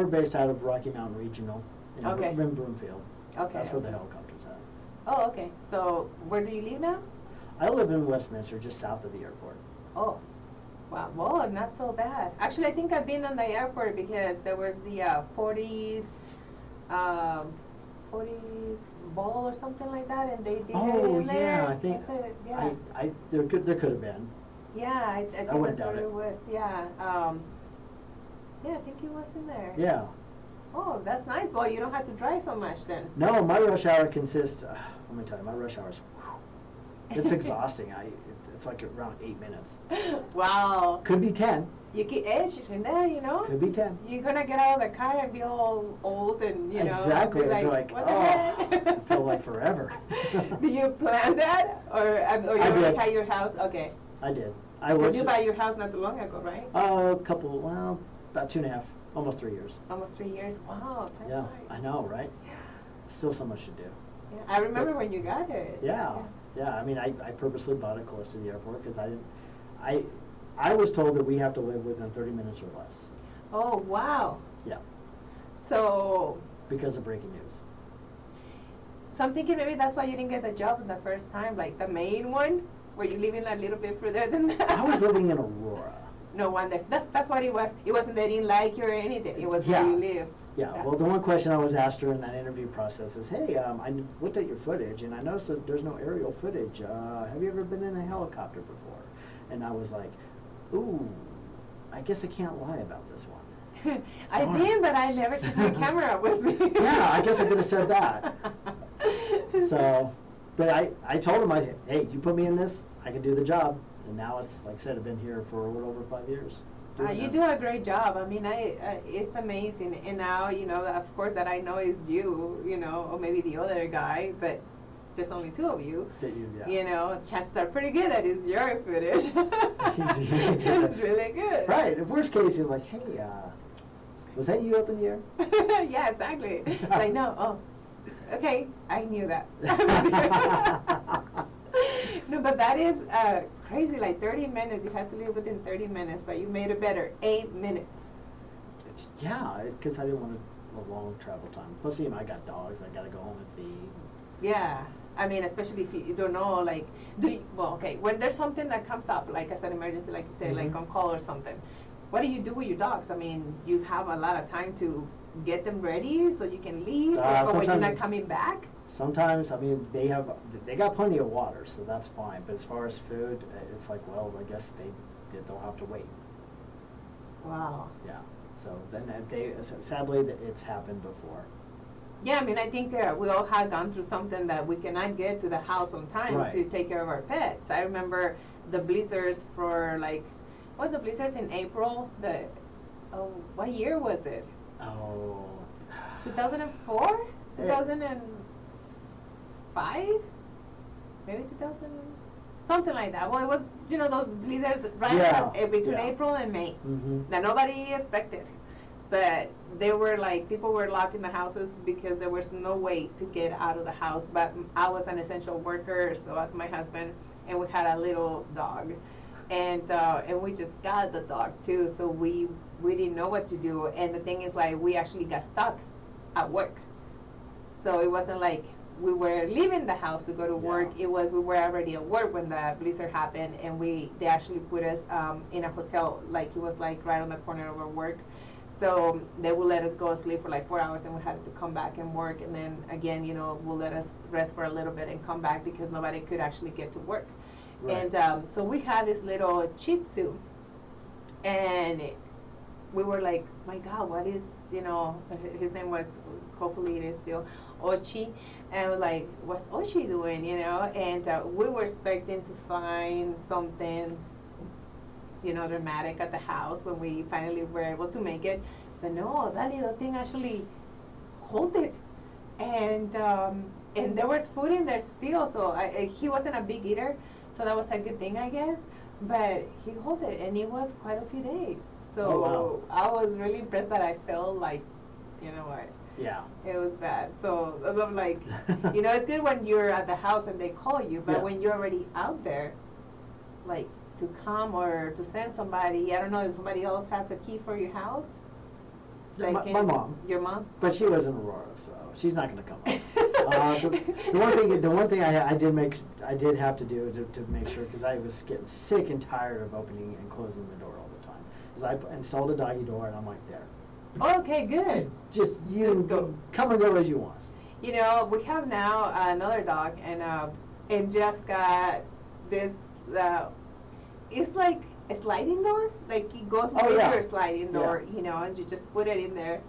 based out of Rocky Mountain Regional in Broomfield. Okay. That's where the helicopter's at. Oh, okay. So where do you live now? I live in Westminster, just south of the airport. Oh, wow. Well, not so bad. Actually, I think I've been on the airport because there was the 40s ball or something like that, and they did it in there. I think. Yeah. There could have been. Yeah, I think wouldn't that's doubt what it. it was. Yeah. Yeah, I think it was in there. Yeah. Oh, that's nice. Well, you don't have to drive so much then. No, my rush hour consists. Let me tell you, my rush hours. It's exhausting. It's like around 8 minutes. Wow. Could be 10. You get edged in there, Could be 10. You're gonna get out of the car and be all old and Exactly. be Like, what the heck? I feel like forever. Do you plan that, or you already have your house? Okay. I did. Did you buy your house not too long ago, right? About 2.5, almost 3 years. Almost 3 years. Wow. Yeah, I know, right? Yeah. Still so much to do. Yeah. I remember when you got it. Yeah. I mean, I purposely bought it close to the airport because I was told that we have to live within 30 minutes or less. Oh, wow. Yeah. So. Because of breaking news. So I'm thinking maybe that's why you didn't get the job the first time, like the main one. Were you living a little bit further than that? I was living in Aurora. No wonder. That's what it was. It wasn't they didn't like you or anything. It was where you lived. Yeah. Well, the one question I was asked during that interview process is, hey, I looked at your footage and I noticed that there's no aerial footage. Have you ever been in a helicopter before? And I was like, ooh, I guess I can't lie about this one. I did, but I never took my camera with me. Yeah, I guess I could have said that. So, but I told him, hey, you put me in this, I can do the job. And now it's, like I said, I've been here for a little over 5 years. You do a great job. I mean, it's amazing. And now, of course, that I know is you, or maybe the other guy, but there's only 2 of you. The chances are pretty good that it's your footage. It's really good. Right. In worst case, you're like, hey, was that you up in the air? Yeah, exactly. Like, no, oh, okay, I knew that. No, but that is crazy. Like 30 minutes, you had to leave within 30 minutes, but you made it better. 8 minutes. Yeah, it's because I didn't want a long travel time. Plus, I got dogs. I got to go home and feed. Yeah. I mean, especially if you don't know, like, when there's something that comes up, like as an emergency, like you say, like on call or something, what do you do with your dogs? I mean, you have a lot of time to get them ready so you can leave, or when you're not coming back? Sometimes, I mean, they got plenty of water, so that's fine. But as far as food, it's like, well, I guess they'll have to wait. Wow. Yeah. So then sadly, it's happened before. Yeah, I mean, I think we all had gone through something that we cannot get to the house on time to take care of our pets. I remember the blizzards for what was the blizzards in April? What year was it? 2004? 2005? Maybe 2000? Something like that. Well, it was, those blizzards between April and May that nobody expected. But they were people were locked in the houses because there was no way to get out of the house. But I was an essential worker, so was my husband, and we had a little dog. And we just got the dog too, so we didn't know what to do. And the thing is, we actually got stuck at work. So it wasn't like we were leaving the house to go to work. It was we were already at work when the blizzard happened, and they actually put us in a hotel, it was right on the corner of our work. So they would let us go sleep for 4 hours, and we had to come back and work. And then again, we'll let us rest for a little bit and come back because nobody could actually get to work. Right. And so we had this little Shih Tzu, and we were like, my God, what is, his name was, hopefully it is still, Ochi. And we're like, what's Ochi doing, And we were expecting to find something, dramatic at the house when we finally were able to make it. But no, that little thing actually hold it. And there was food in there still, so he wasn't a big eater, so that was a good thing, I guess. But he held it, and it was quite a few days. So I was really impressed that I felt like, what? Yeah. It was bad. So I'm like, it's good when you're at the house and they call you, but when you're already out there, to come or to send somebody, I don't know if somebody else has the key for your house. My mom. Your mom? But she was in Aurora, so she's not going to come up. The one thing I did have to do to make sure, because I was getting sick and tired of opening and closing the door all the time, is I installed a doggy door, and I'm like, there. Okay, good. Just go. Come and go as you want. We have now another dog, and Jeff got this. It's like a sliding door. It goes with your sliding door, and you just put it in there.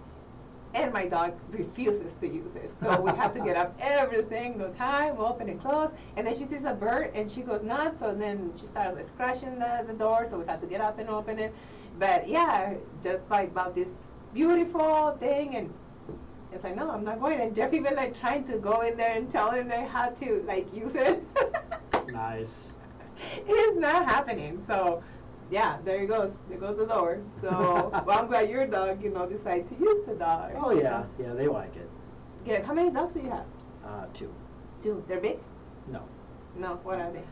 And my dog refuses to use it, so we have to get up every single time, open and close. And then she sees a bird, and she goes nuts. So then she starts scratching the door, so we have to get up and open it. But yeah, just about this beautiful thing, and it's like, no, I'm not going. And Jeff even trying to go in there and tell him how to use it. Nice. It's not happening. So, yeah, there it goes. There goes the door. So, well, I'm glad your dog, decided to use the dog. Oh yeah, yeah, they like it. Good. How many dogs do you have? 2. 2. They're big? No. No. What are they?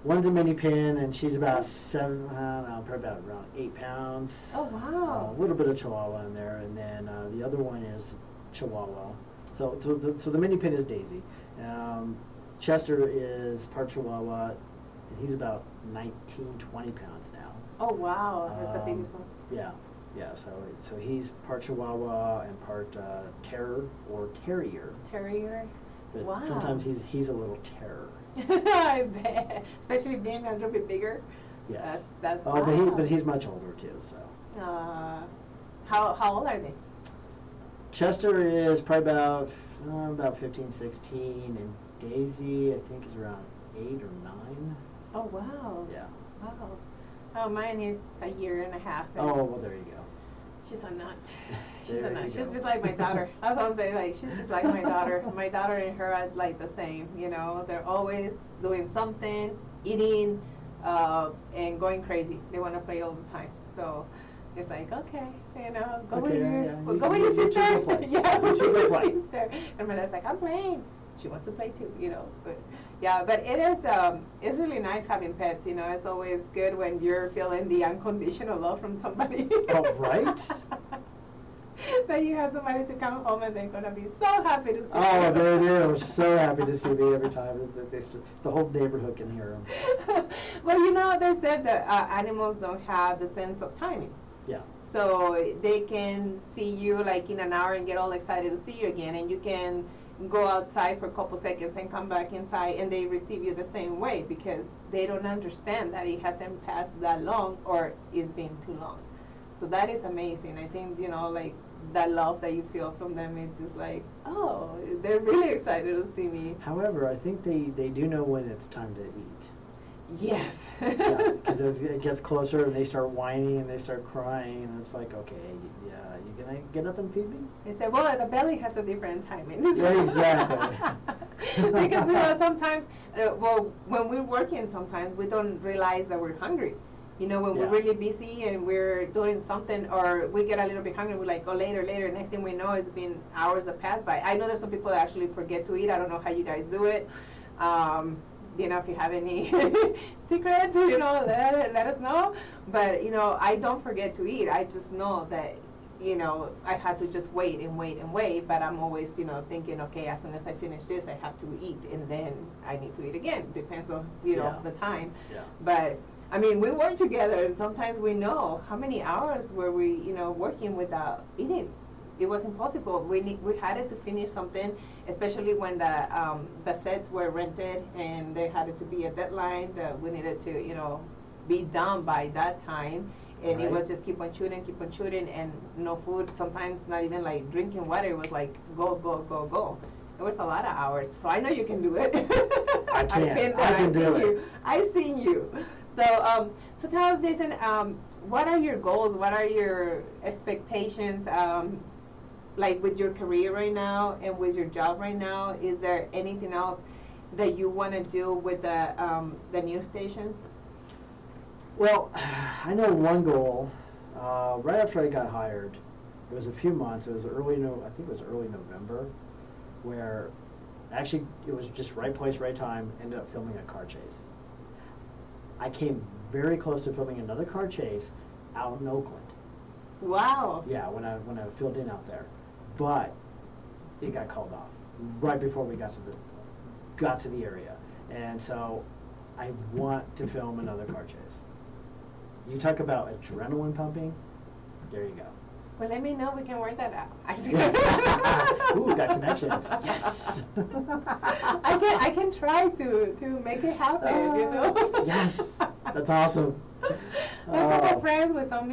One's a mini pin, and she's about 7, I don't know, probably about around 8 pounds. Oh, wow. A little bit of Chihuahua in there, and then the other one is Chihuahua. So the mini pin is Daisy. Chester is part Chihuahua, and he's about 19, 20 pounds now. Oh, wow. That's the biggest one. Yeah, yeah. So he's part Chihuahua and part Terror or Terrier. Terrier? But Wow. sometimes he's a little terror. I bet. Especially being a little bit bigger. Yes. That's Oh, wow. but he's much older too. So. How old are they? Chester is probably about 15, 16, and Daisy I think is around 8 or 9. Oh, wow. Yeah. Wow. Oh, mine is a year and a half. Oh, well, there you go. She's a nut. She's There a nut. you She's go. just like my daughter. That's what I'm saying. Like, she's just like my daughter. My daughter and her are like the same. They're always doing something, eating, and going crazy. They want to play all the time. So it's like, okay, go with go with your you two sister. go play. Yeah, You with two go your play. sister. And my dad's like, I'm playing. She wants to play too. But yeah, but it is. It's really nice having pets. It's always good when you're feeling the unconditional love from somebody. Oh, right? That you have somebody to come home and they're gonna be so happy to see you. Oh, they're so happy to see me every time. The whole neighborhood can hear them. Well, they said that animals don't have the sense of timing. Yeah. So they can see you like in an hour and get all excited to see you again, and you can go outside for a couple seconds and come back inside, and they receive you the same way because they don't understand that it hasn't passed that long or it's been too long. So that is amazing. I think, like that love that you feel from them, it's just like, oh, they're really excited to see me. However, I think they do know when it's time to eat. Yes. Yeah, because as it gets closer and they start whining and they start crying, and it's like, okay, yeah, you gonna get up and feed me? They say, well, the belly has a different timing. Yeah, exactly. Because sometimes, when we're working, sometimes we don't realize that we're hungry. When we're Yeah. really busy and we're doing something, or we get a little bit hungry, we're like, oh, later. Next thing we know, it's been hours that pass by. I know there's some people that actually forget to eat. I don't know how you guys do it. If you have any secrets, let us know. But, I don't forget to eat. I just know that, I have to just wait and wait and wait. But I'm always, thinking, okay, as soon as I finish this, I have to eat. And then I need to eat again. Depends on, the time. Yeah. But, we work together, and sometimes we know how many hours were we, working without eating. It was impossible. We had it to finish something, especially when the sets were rented and there had to be a deadline that we needed to, be done by that time. And Right. it was just keep on shooting, and no food. Sometimes not even like drinking water. It was like go, go, go, go. It was a lot of hours. So I know you can do it. I can. I've been there. I can do it. You. I've seen you. So tell us, Jason, what are your goals? What are your expectations? Like with your career right now and with your job right now, is there anything else that you want to do with the news stations? Well, I know one goal. Right after I got hired, it was a few months. It was I think it was early November, where actually it was just right place, right time. Ended up filming a car chase. I came very close to filming another car chase out in Oakland. Wow. Yeah, when I filled in out there, but it got called off right before we got to the area, and so I want to film another car chase. You talk about adrenaline pumping. There you go. Well, let me know. We can work that out. Ooh, got connections. Yes. I can try to make it happen. Yes, that's awesome. A couple of friends with some,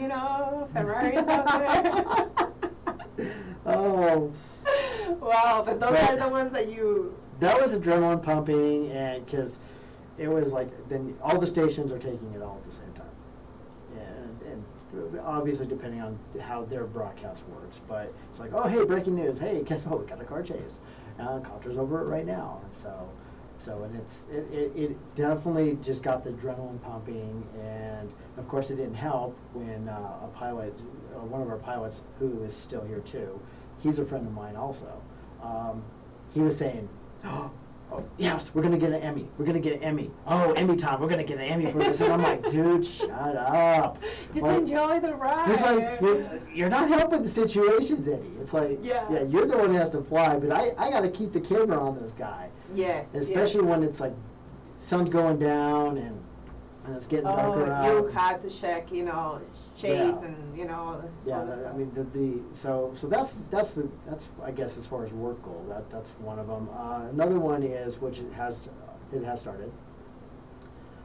Ferraris out there. Oh. Wow, but those are the ones that you. That was adrenaline pumping, and because it was like then all the stations are taking it all at the same time, and obviously depending on how their broadcast works. But it's like, oh hey, breaking news! Hey, guess what? We got a car chase. Copter's over it right now, and So and it definitely just got the adrenaline pumping, and of course it didn't help when a pilot, one of our pilots who is still here too, he's a friend of mine also. He was saying, "Oh yes, we're gonna get an Emmy. We're gonna get an Emmy. Oh, Emmy time. We're gonna get an Emmy for this." And I'm like, "Dude, shut up. Just like, enjoy the ride." It's like you're not helping the situations, Eddie. It's like, yeah, you're the one who has to fly, but I got to keep the camera on this guy. Yes. Especially when it's like sun's going down and it's getting darker out. You had to check, shades and all the stuff. I mean so that's I guess as far as work goal, that's one of them. Another one is, which it has started,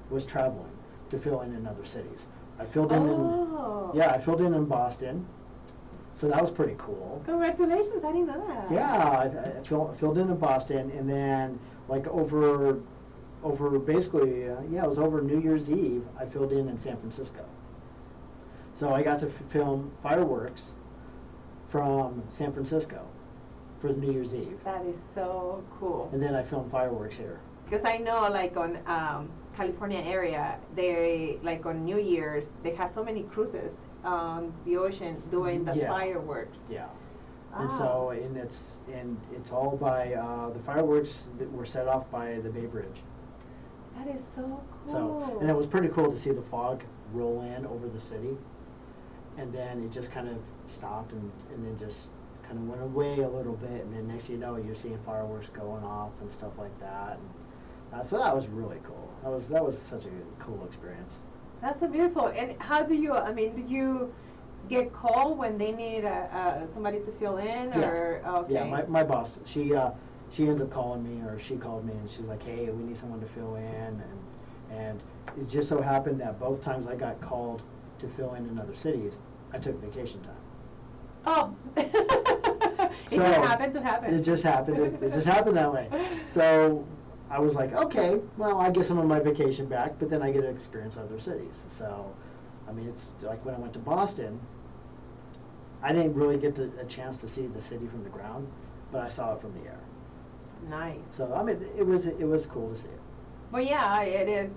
was traveling to fill in other cities. I filled in Boston, so that was pretty cool. Congratulations! I didn't know that. Yeah, I filled in Boston, and then like over basically it was over New Year's Eve. I filled in San Francisco. So I got to film fireworks from San Francisco for New Year's Eve. That is so cool. And then I filmed fireworks here. Because I know, like on California area, they like on New Year's they have so many cruises on the ocean doing the fireworks. Yeah. And so it's all by the fireworks that were set off by the Bay Bridge. That is so cool. So and it was pretty cool to see the fog roll in over the city. And then it just kind of stopped and then just kind of went away a little bit, and then next thing you know, you're seeing fireworks going off and stuff like that. And, so that was really cool. That was such a cool experience. That's so beautiful. And how do you? I mean, do you get called when they need somebody to fill in? Yeah. Or okay. Yeah, my boss, she ends up calling me, or she called me, and she's like, "Hey, we need someone to fill in," and it just so happened that both times I got called to fill in other cities, I took vacation time. Oh, it just happened to happen. It just happened. It just happened that way. So I was like, okay, well, I guess I'm on my vacation back, but then I get to experience other cities. So, I mean, it's like when I went to Boston, I didn't really get a chance to see the city from the ground, but I saw it from the air. Nice. So, I mean, it was cool to see it. Well, yeah, it is,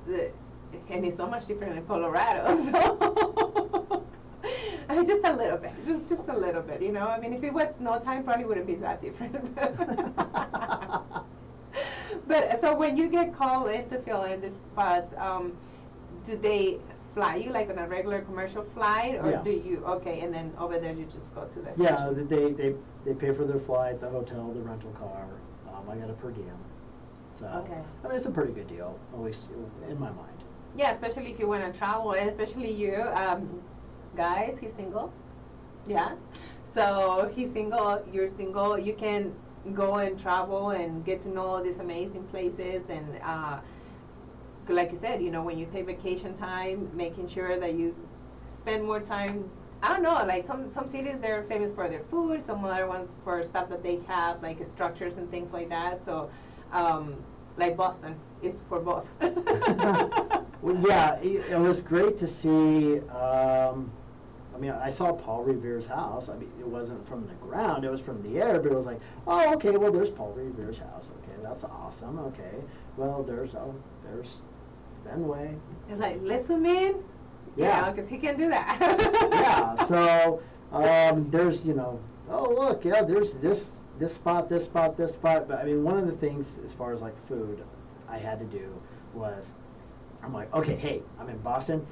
and it's so much different in Colorado. So. Just a little bit, just a little bit, I mean, if it was no time, probably wouldn't be that different. But so when you get called in to fill in the spots, do they fly you like on a regular commercial flight, or do you? Okay, and then over there you just go to the station. Yeah, they pay for their flight, the hotel, the rental car. I got a per diem, so I mean it's a pretty good deal, at least in my mind. Yeah, especially if you want to travel, and especially you. Guys, he's single. Yeah. So he's single, you're single. You can go and travel and get to know these amazing places. And like you said, when you take vacation time, making sure that you spend more time. I don't know, like some cities, they're famous for their food. Some other ones for stuff that they have, like structures and things like that. So like Boston is for both. Well, yeah, it was great to see. I mean, I saw Paul Revere's house. I mean, it wasn't from the ground; it was from the air. But it was like, oh, okay, well, there's Paul Revere's house. Okay, that's awesome. Okay, well, there's Fenway. It's like, let zoom in. Yeah, because he can do that. Yeah. So there's oh look, yeah, there's this spot. But I mean, one of the things as far as like food, I had to do was, I'm like, okay, hey, I'm in Boston.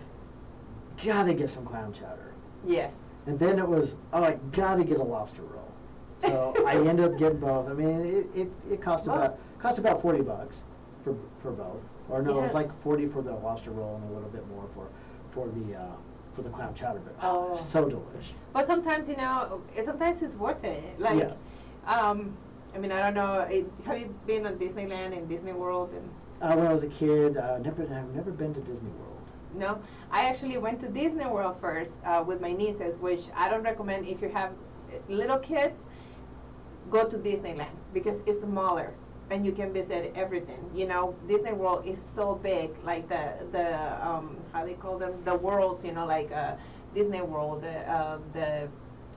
Gotta get some clam chowder. Yes. And then it was, I gotta get a lobster roll. So I ended up getting both. I mean, it cost about $40 for both. Or no, it was like 40 for the lobster roll and a little bit more for the clam chowder. But so delish. But sometimes sometimes it's worth it. Like, I mean, I don't know. Have you been on Disneyland and Disney World? And when I was a kid, I've never been to Disney World. No, I actually went to Disney World first with my nieces, which I don't recommend if you have little kids. Go to Disneyland because it's smaller and you can visit everything. Disney World is so big, like the how they call them, the worlds. Like Disney World, the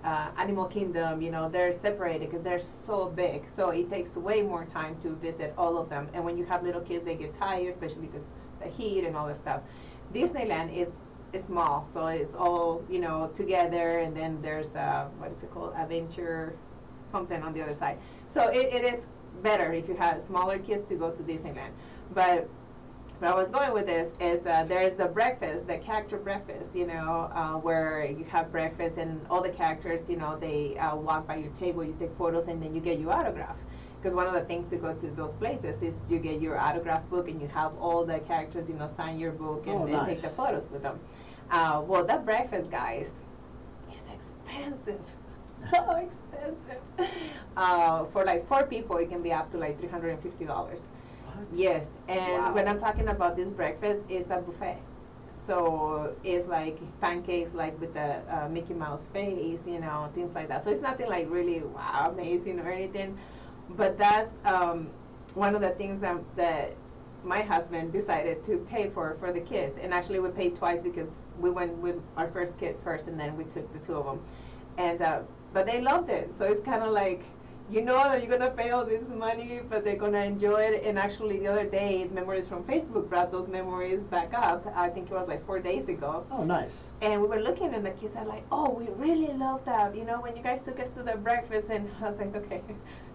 Animal Kingdom, they're separated because they're so big. So it takes way more time to visit all of them. And when you have little kids, they get tired, especially because the heat and all that stuff. Disneyland is small, so it's all together, and then there's the, what is it called, adventure something on the other side. So it is better if you have smaller kids to go to Disneyland. But where I was going with this is that there's the breakfast, the character breakfast, where you have breakfast and all the characters, they walk by your table, you take photos, and then you get your autograph. Because one of the things to go to those places is you get your autograph book, and you have all the characters, sign your book and, nice. take the photos with them. Well, that breakfast, guys, is expensive. So expensive. For like 4 people, it can be up to like $350. What? Yes, and Wow. when I'm talking about this breakfast, it's a buffet. So it's like pancakes, like with the Mickey Mouse face, things like that. So it's nothing like really wow, amazing or anything. But that's one of the things that my husband decided to pay for the kids. And actually, we paid twice because we went with our first kid first, and then we took the 2 of them. And but they loved it. So it's kind of like, that you're gonna pay all this money, but they're gonna enjoy it. And actually, the other day, Memories from Facebook brought those memories back up. I think it was like 4 days ago. Oh, nice. And we were looking, and the kids are like, "Oh, we really love that. When you guys took us to the breakfast." And I was like, "Okay,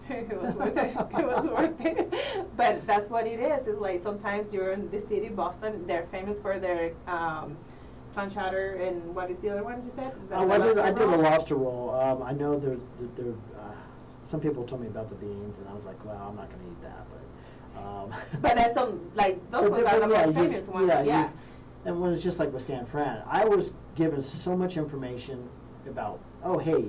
it was worth it. It was worth it." But that's what it is. It's like sometimes you're in the city, Boston. They're famous for their clam chowder, and what is the other one you said? I did a lobster roll. I know there. Some people told me about the beans, and I was like, well, I'm not going to eat that. But but there's some, like, those ones are the most famous ones. Yeah. And when it's just like with San Fran, I was given so much information about, oh, hey,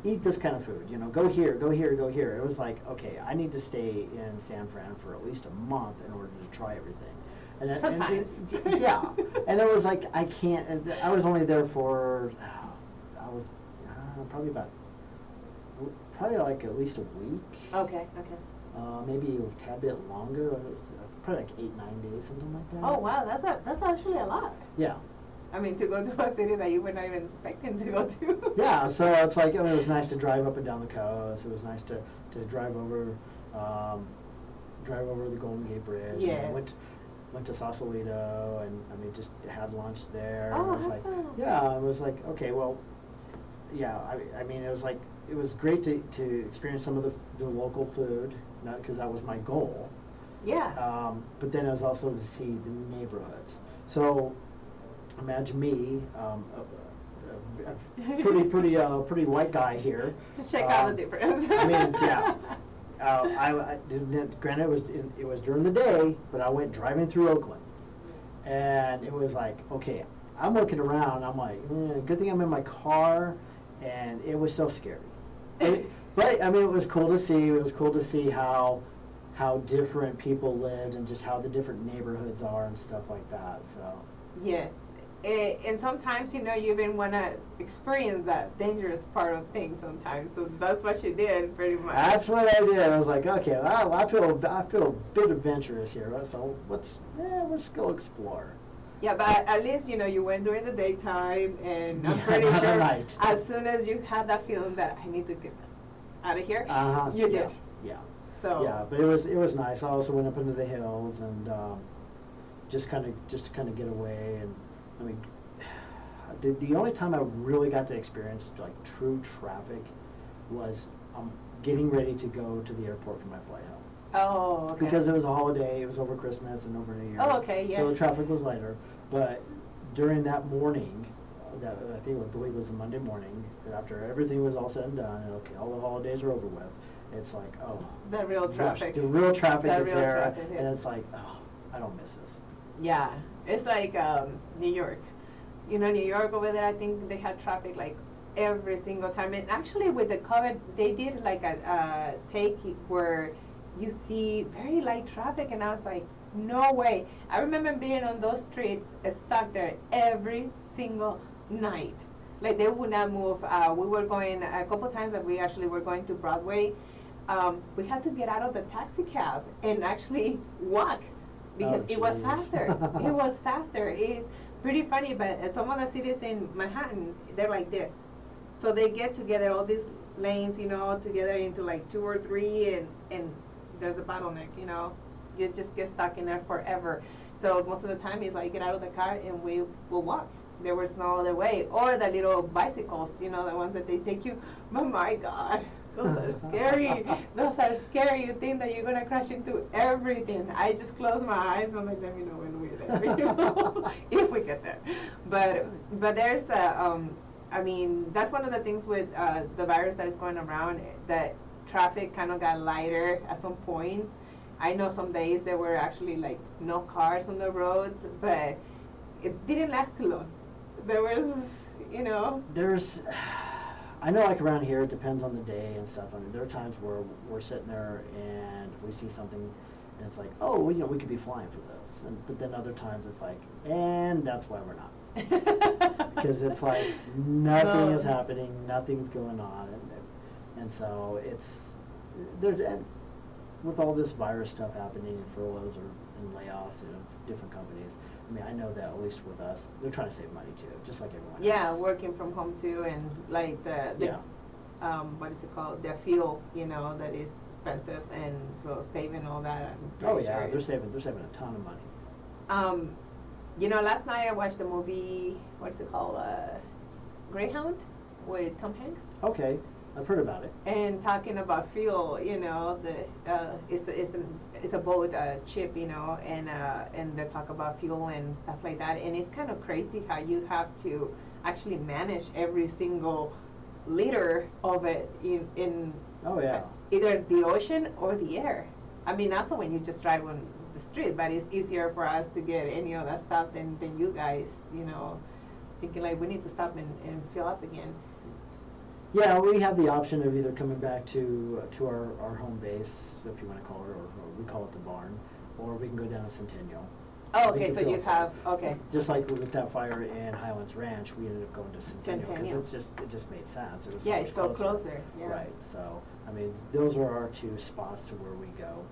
eat this kind of food. Go here, go here, go here. It was like, okay, I need to stay in San Fran for at least a month in order to try everything. And sometimes. Yeah. And it was like, I can't. I was only there for, probably like at least a week. Okay. Maybe a tad bit longer. It was probably like 8-9 days, something like that. Oh wow, that's actually a lot. Yeah. I mean, to go to a city that you were not even expecting to go to. Yeah, so it's like, it was nice to drive up and down the coast. It was nice to drive over the Golden Gate Bridge. Yes. And went to Sausalito, and just had lunch there. Oh, it was awesome. like, yeah, it was like, okay, well, yeah, I mean, it was like, it was great to experience some of the local food, not because that was my goal. Yeah. But then it was also to see the neighborhoods. So imagine me, a pretty white guy here. To check out the difference. I mean, yeah. Granted, it was during the day, but I went driving through Oakland, and it was like, okay, I'm looking around. I'm like, good thing I'm in my car, and it was so scary. But I mean, it was cool to see. It was cool to see how different people lived, and just how the different neighborhoods are and stuff like that. So. Yes. And sometimes, you even want to experience that dangerous part of things sometimes. So that's what you did, pretty much. That's what I did. I was like, okay, well, I feel a bit adventurous here, so let's go explore. Yeah, but at least, you went during the daytime, and I'm pretty sure right. As soon as you had that feeling that I need to get out of here, you did. Yeah. So. Yeah, but it was nice. I also went up into the hills and just to kind of get away. And I mean, the only time I really got to experience like true traffic was getting ready to go to the airport for my flight home. Oh, okay. Because it was a holiday, it was over Christmas and over New Year's. Oh, okay, yes. So the traffic was lighter. But during that morning, that I believe it was a Monday morning, after everything was all said and done, and okay, all the holidays are over with, it's like, oh. The real traffic. The real traffic is real there, traffic, yeah. and it's like, oh, I don't miss this. Yeah, it's like New York. New York over there, I think they had traffic like every single time. And actually with the COVID, they did like a take where you see very light traffic, and I was like, no way. I remember being on those streets stuck there every single night. Like they would not move. We were going a couple times that we actually were going to Broadway. We had to get out of the taxi cab and actually walk because it was faster. It was faster. It's pretty funny, but some of the cities in Manhattan, they're like this. So they get together, all these lanes, together into like 2 or 3, and there's a bottleneck, You just get stuck in there forever. So most of the time it's like, get out of the car and we will walk. There was no other way. Or the little bicycles, the ones that they take you. But my God, those are scary. Those are scary. You think that you're going to crash into everything. I just close my eyes and I'm like, let me know when we're there, if we get there. But there's that's one of the things with the virus that is going around, that traffic kind of got lighter at some points. I know some days there were actually like no cars on the roads, but it didn't last too long. There was, There's, I know like around here it depends on the day and stuff. I mean, there are times where we're sitting there and we see something and it's like, oh, we could be flying for this. But then other times it's like, and that's why we're not. Because it's like nothing is happening, nothing's going on. And so it's, and with all this virus stuff happening, and furloughs and layoffs, different companies. I mean, I know that at least with us, they're trying to save money too, just like everyone else. Yeah, working from home too, and like the what is it called? The fuel, that is expensive, and so saving all that. Oh yeah, they're saving a ton of money. Last night I watched the movie. What's it called? Greyhound, with Tom Hanks. Okay. I've heard about it. And talking about fuel, it's a boat ship, and they talk about fuel and stuff like that. And it's kind of crazy how you have to actually manage every single liter of it in either the ocean or the air. I mean, also when you just drive on the street, but it's easier for us to get any of that stuff than you guys, thinking like we need to stop and fill up again. Yeah, we have the option of either coming back to our home base, if you want to call it, or we call it the barn, or we can go down to Centennial. Oh, okay, so you have, okay. Just like with that fire in Highlands Ranch, we ended up going to Centennial because it just made sense. It was it's so closer. Yeah. Right, so, I mean, those are our 2 spots to where we go.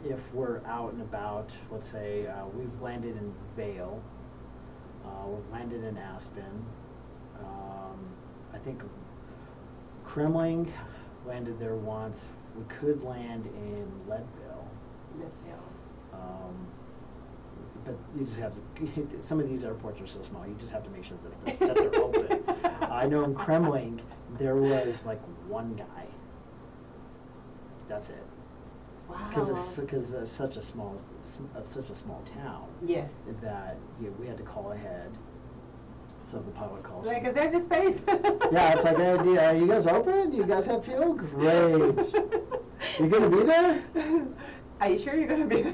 If we're out and about, let's say we've landed in Vail, we've landed in Aspen, I think Kremling landed there once. We could land in Leadville. But you just have to, some of these airports are so small, you just have to make sure that they're open. I know in Kremling, there was like 1 guy. That's it. Wow. Because it's such a small town. Yes. That we had to call ahead. So the pilot calls. Like, is there the space? Yeah, it's like, hey, are you guys open? You guys have fuel? Great. You gonna be there? Are you sure you're gonna be there?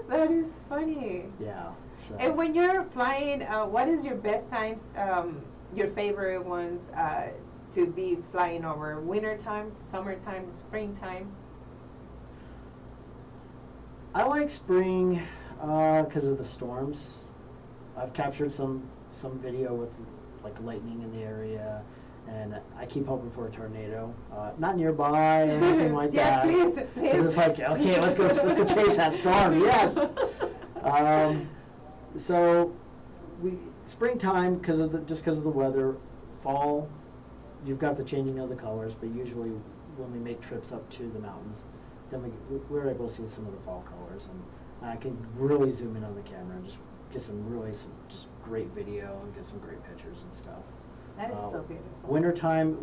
That is funny. Yeah. So. And when you're flying, what is your best times, your favorite ones to be flying over? Winter time, summertime, springtime? I like spring because of the storms. I've captured some video with like lightning in the area, and I keep hoping for a tornado. Not nearby or anything like that. Please. It's like, okay, let's go chase that storm. Yes. So springtime because of the weather. Fall, you've got the changing of the colors, but usually when we make trips up to the mountains, then we're able to see some of the fall colors, and I can really zoom in on the camera and just get some great video and get some great pictures and stuff. That is so beautiful. Wintertime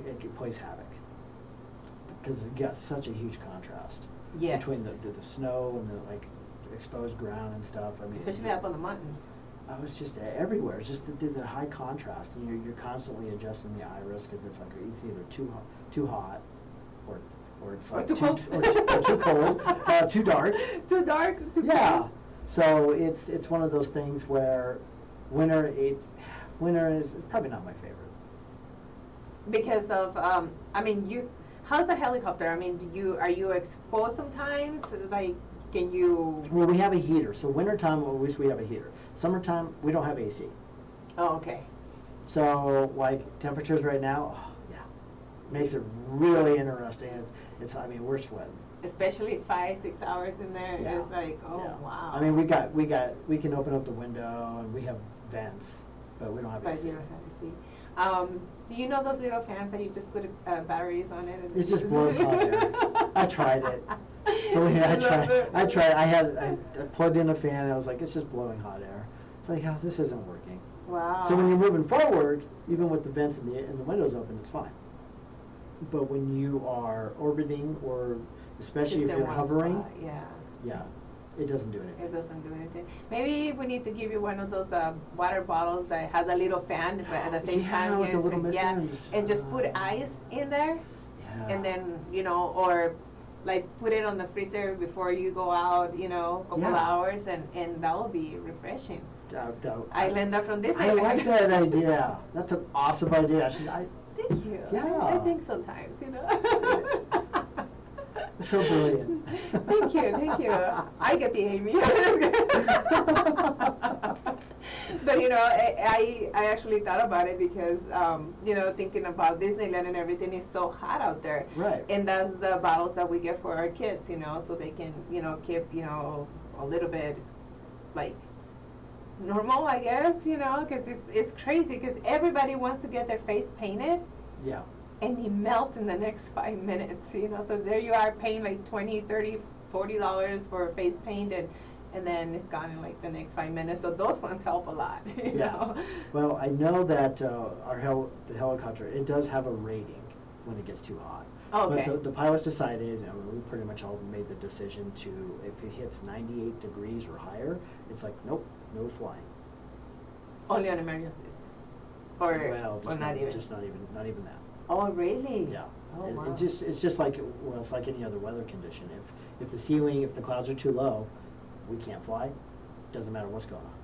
it plays havoc because you got such a huge contrast between the snow and the like exposed ground and stuff. I mean, especially up on the mountains. I was just everywhere. It's just the high contrast, and you're constantly adjusting the iris because it's like it's either too hot or it's like too cold, or too cold, too dark, too dark, too cold. So it's one of those things where winter is probably not my favorite. Because of how's the helicopter? I mean, are you exposed sometimes? Like, can you? Well, we have a heater. So wintertime, at least we have a heater. Summertime, we don't have AC. Oh, okay. So like temperatures right now, makes it really interesting. It's I mean, we're sweating. Especially 5-6 hours in there, it's like, wow. I mean, we can open up the window and we have vents, but we don't have But AC. you don't have AC. Do you know those little fans that you just put batteries on it? And It just blows hot air. I tried it. Believe me, I tried. I plugged in a fan and I was like, it's just blowing hot air. It's like, oh, this isn't working. Wow. So when you're moving forward, even with the vents and the windows open, it's fine. But when you are orbiting, or especially Just if in you're one hovering, spot, yeah, it doesn't do anything. it doesn't do anything. Maybe we need to give you one of those water bottles that has a little fan, but at the same time, with the little mister and just put ice in there, Yeah. and then or like put it on the freezer before you go out, a couple hours, and that will be refreshing. I learned that from this. I like that idea. That's an awesome idea. Thank you. Yeah. I think sometimes, So brilliant. Thank you. I get the Amy. But I actually thought about it because thinking about Disneyland and everything is so hot out there. Right. And that's the bottles that we get for our kids, so they can keep a little bit like normal, I guess, because it's crazy because everybody wants to get their face painted. Yeah. And it melts in the next 5 minutes, so there you are paying like $20, $30, $40 for face paint, and then it's gone in like the next 5 minutes. So those ones help a lot. You know? Well, I know that the helicopter, it does have a rating when it gets too hot. Oh, okay. But the pilots decided, we pretty much all made the decision to, if it hits 98 degrees or higher, it's like, nope, no flying. Only on emergencies, or not even. Just not even that. Oh, really? Yeah. Oh, wow. It's just like, it's like any other weather condition. If the clouds are too low, we can't fly. Doesn't matter what's going on.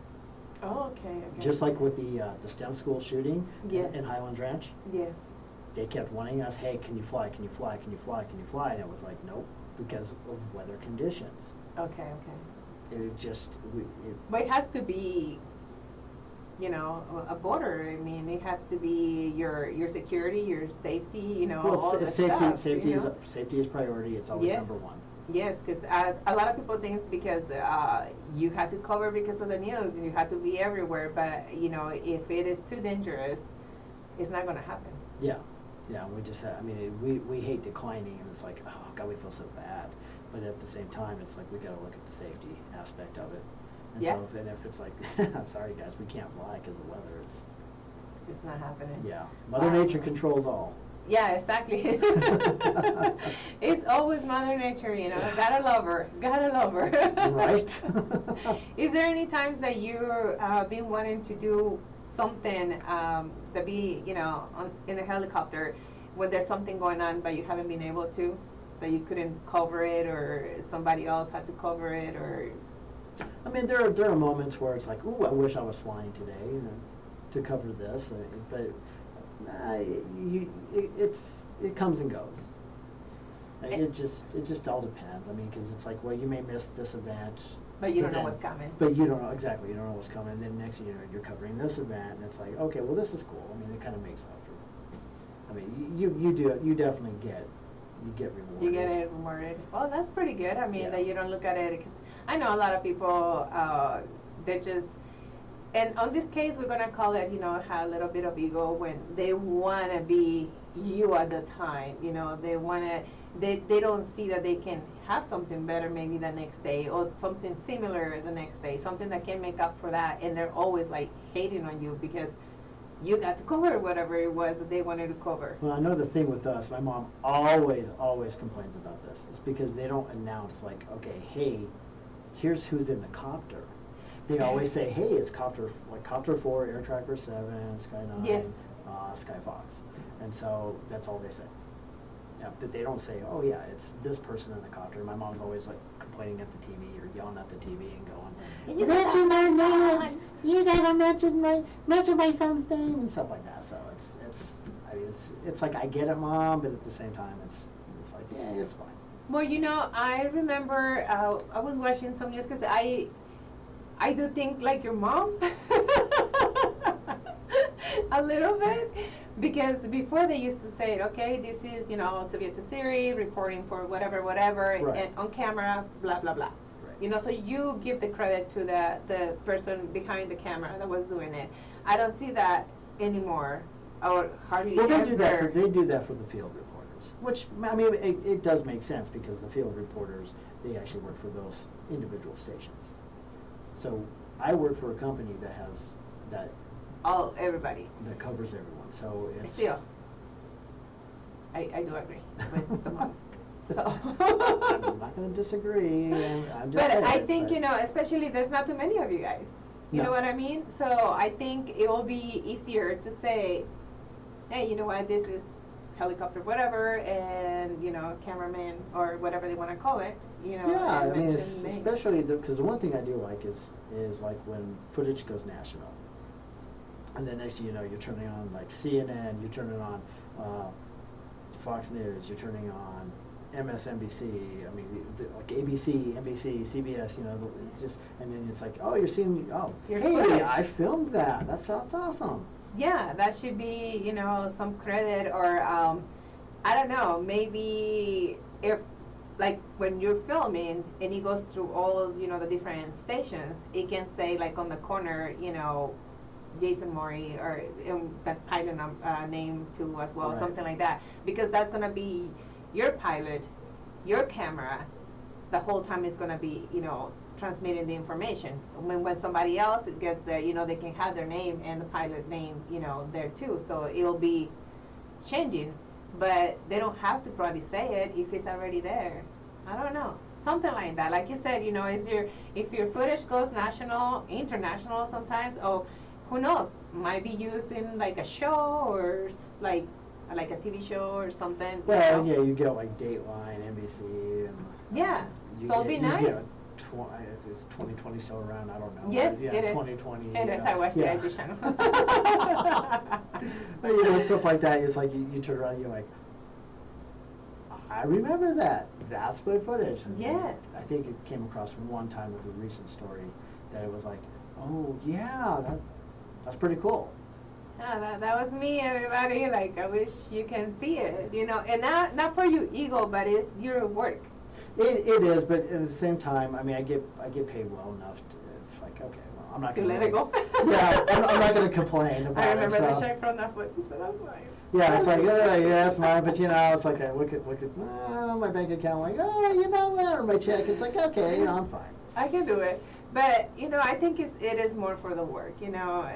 Oh, okay. Just like with the STEM school shooting in Highlands Ranch. Yes. They kept wanting us, hey, can you fly? Can you fly? Can you fly? Can you fly? And it was like, nope, because of weather conditions. Okay. But it has to be, a border. I mean, it has to be your security, your safety, all the stuff. Safety is priority. It's always number one. Yes, because as a lot of people think it's because you had to cover because of the news and you had to be everywhere. But if it is too dangerous, it's not going to happen. Yeah, we hate declining, and it's like, oh God, we feel so bad. But at the same time, it's like we got to look at the safety aspect of it. And so if it's like, I'm sorry guys, we can't fly because of weather, it's not happening. Yeah, Mother Nature controls all. Yeah, exactly. It's always Mother Nature, Gotta love her. Right. Is there any times that you've been wanting to do something that be, in the helicopter when there's something going on, but you haven't been able to, that you couldn't cover it, or somebody else had to cover it, or? I mean, there are moments where it's like, ooh, I wish I was flying today to cover this, but. It comes and goes. It just all depends. I mean, because it's like, well, you may miss this event, but you don't know what's coming. But you don't know exactly. You don't know what's coming. And then next thing you know, you're covering this event, and it's like, okay, well, this is cool. I mean, it kind of makes up for. I mean, you definitely get rewarded. You get it rewarded. Well, that's pretty good. I mean, that you don't look at it, because I know a lot of people. They're just. And on this case, we're going to call it, have a little bit of ego when they want to be you at the time. They want to, they don't see that they can have something better maybe the next day, or something similar the next day, something that can make up for that. And they're always like hating on you because you got to cover whatever it was that they wanted to cover. Well, I know the thing with us, my mom always complains about this. It's because they don't announce, like, okay, hey, here's who's in the copter. They always say, hey, it's Copter 4, Air Tracker 7, Sky 9, yes. Sky Fox. And so that's all they say. Yeah, but they don't say, oh, yeah, it's this person in the copter. My mom's always like complaining at the TV or yelling at the TV and going, mention their names. You gotta mention my son's name and stuff like that. So it's like, I get it, Mom, but at the same time, it's like, yeah, it's fine. Well, I remember I was watching some news because I do think like your mom a little bit, because before they used to say, okay, this is, Soviet Siri reporting for whatever, right. and on camera, blah, blah, blah. Right. You know, so you give the credit to the person behind the camera that was doing it. I don't see that anymore, or hardly Well, ever. they do that for the field reporters, which, I mean, it does make sense because the field reporters, they actually work for those individual stations. So I work for a company that has that Everybody. that covers everyone. So it's Still, I do agree with the mom. So. I'm not going to disagree. I'm just But saying, I think, you know, especially there's not too many of you guys. You know what I mean? So I think it will be easier to say, hey, you know what, this is helicopter whatever, and, you know, cameraman or whatever they want to call it, you know. Yeah, I mean, names. especially because the one thing I do like is like when footage goes national. And then next thing you know, you're turning on like CNN, you're turning on Fox News, you're turning on MSNBC, I mean, like ABC, NBC, CBS, you know, and then it's like, oh, you're seeing, Your hey, footage. I filmed that. That's awesome. Yeah, that should be, you know, some credit, or I don't know, maybe if, like, when you're filming and it goes through all, you know, the different stations, it can say, like, on the corner, you know, Jason Maury, or that pilot name too as well, Right. something like that, because that's gonna be your pilot, your camera, the whole time is gonna be, you know, transmitting the information. When somebody else gets there, you know, they can have their name and the pilot name, you know, there too. So it'll be changing, but they don't have to probably say it if it's already there. I don't know, something like that. Like you said, you know, if your footage goes national, international sometimes, oh, who knows? Might be used in like a show or like a TV show or something. Well, you know? yeah, you get like Dateline, NBC, and Yeah, so it'll be nice. Is 2020 still around? I don't know. Yes, yeah, it is. 2020. It is. I watch the yeah. ID channel. But, you know, stuff like that. It's like you turn around, and you're like, I remember that. That's my footage. And Yes. I think it came across one time with a recent story that it was like, oh yeah, that's pretty cool. Yeah, that was me, everybody. Like, I wish you can see it, you know, and not for your ego, but it's your work. It is, but at the same time, I mean, I get paid well enough. It's like, okay, well, I'm not To going let it go. Yeah, I'm not going to complain about it. I remember the so. check from that footage, but that's mine. Yeah, it's like, yeah, it's mine, but you know, it's like I look at my bank account, like, oh, you know what, or my check. It's like, okay, you know, I'm fine. I can do it. But, you know, I think it is more for the work, you know,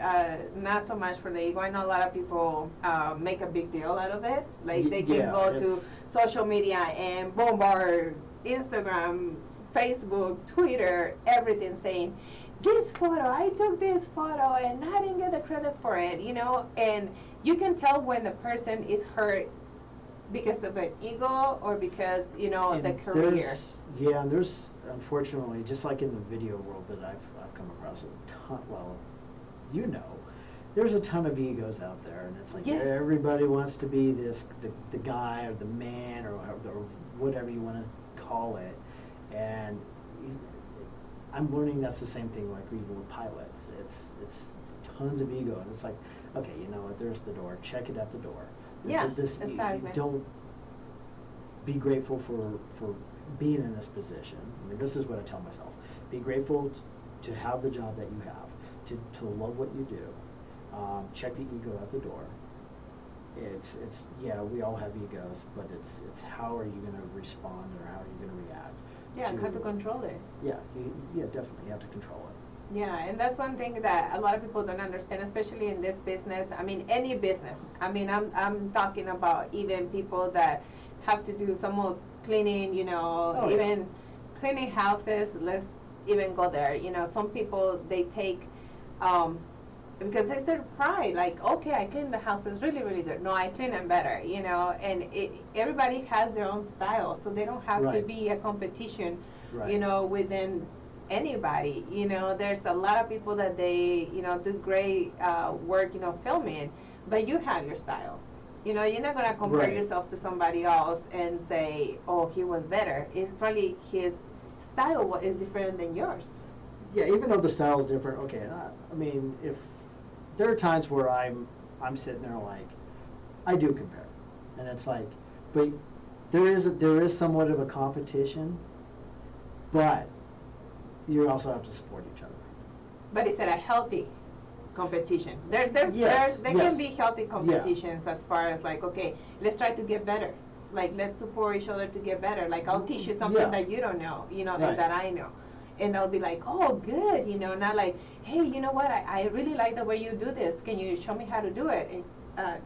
not so much for the ego. I know a lot of people make a big deal out of it. Like, they can go to social media and bombard Instagram, Facebook, Twitter, everything saying, this photo, I took this photo and I didn't get the credit for it, you know. And you can tell when the person is hurt because of an ego or because, you know, And the career. Yeah, and there's, unfortunately, just like in the video world that I've come across a ton, well, you know, there's a ton of egos out there, and it's like everybody wants to be the guy or the man or whatever you want to call it, and I'm learning that's the same thing like even with pilots. It's tons of ego, and it's like, okay, you know what? There's the door. Check it at the door. Exactly. Don't be grateful for being in this position. I mean, this is what I tell myself. Be grateful to have the job that you have, to love what you do. Check the ego at the door. It's yeah, we all have egos, but it's how are you going to respond or how are you going to react? Yeah, how to control it. Yeah, definitely you have to control it. Yeah, and that's one thing that a lot of people don't understand, especially in this business. I mean, any business. I mean, I'm talking about even people that have to do some more cleaning, you know, even cleaning houses. Let's even go there. You know, some people, they take, because it's their pride, like, okay, I cleaned the house, it's really, really good. No, I clean them better, you know, and everybody has their own style, so they don't have to be a competition, you know, within anybody. You know, there's a lot of people that they, you know, do great work, you know, filming, but you have your style. You know, you're not going to compare yourself to somebody else and say, oh, he was better. It's probably his style is different than yours. Yeah, even though the style is different, okay, I mean, if there are times where I'm sitting there like, I do compare. And it's like, but there is somewhat of a competition, but you also have to support each other. But is it a healthy competition? There Yes. can be healthy competitions as far as like, okay, let's try to get better. Like, let's support each other to get better. Like, I'll teach you something that you don't know, Right. that I know. And they'll be like, oh, good, not like, hey, you know what, I really like the way you do this. Can you show me how to do it? And,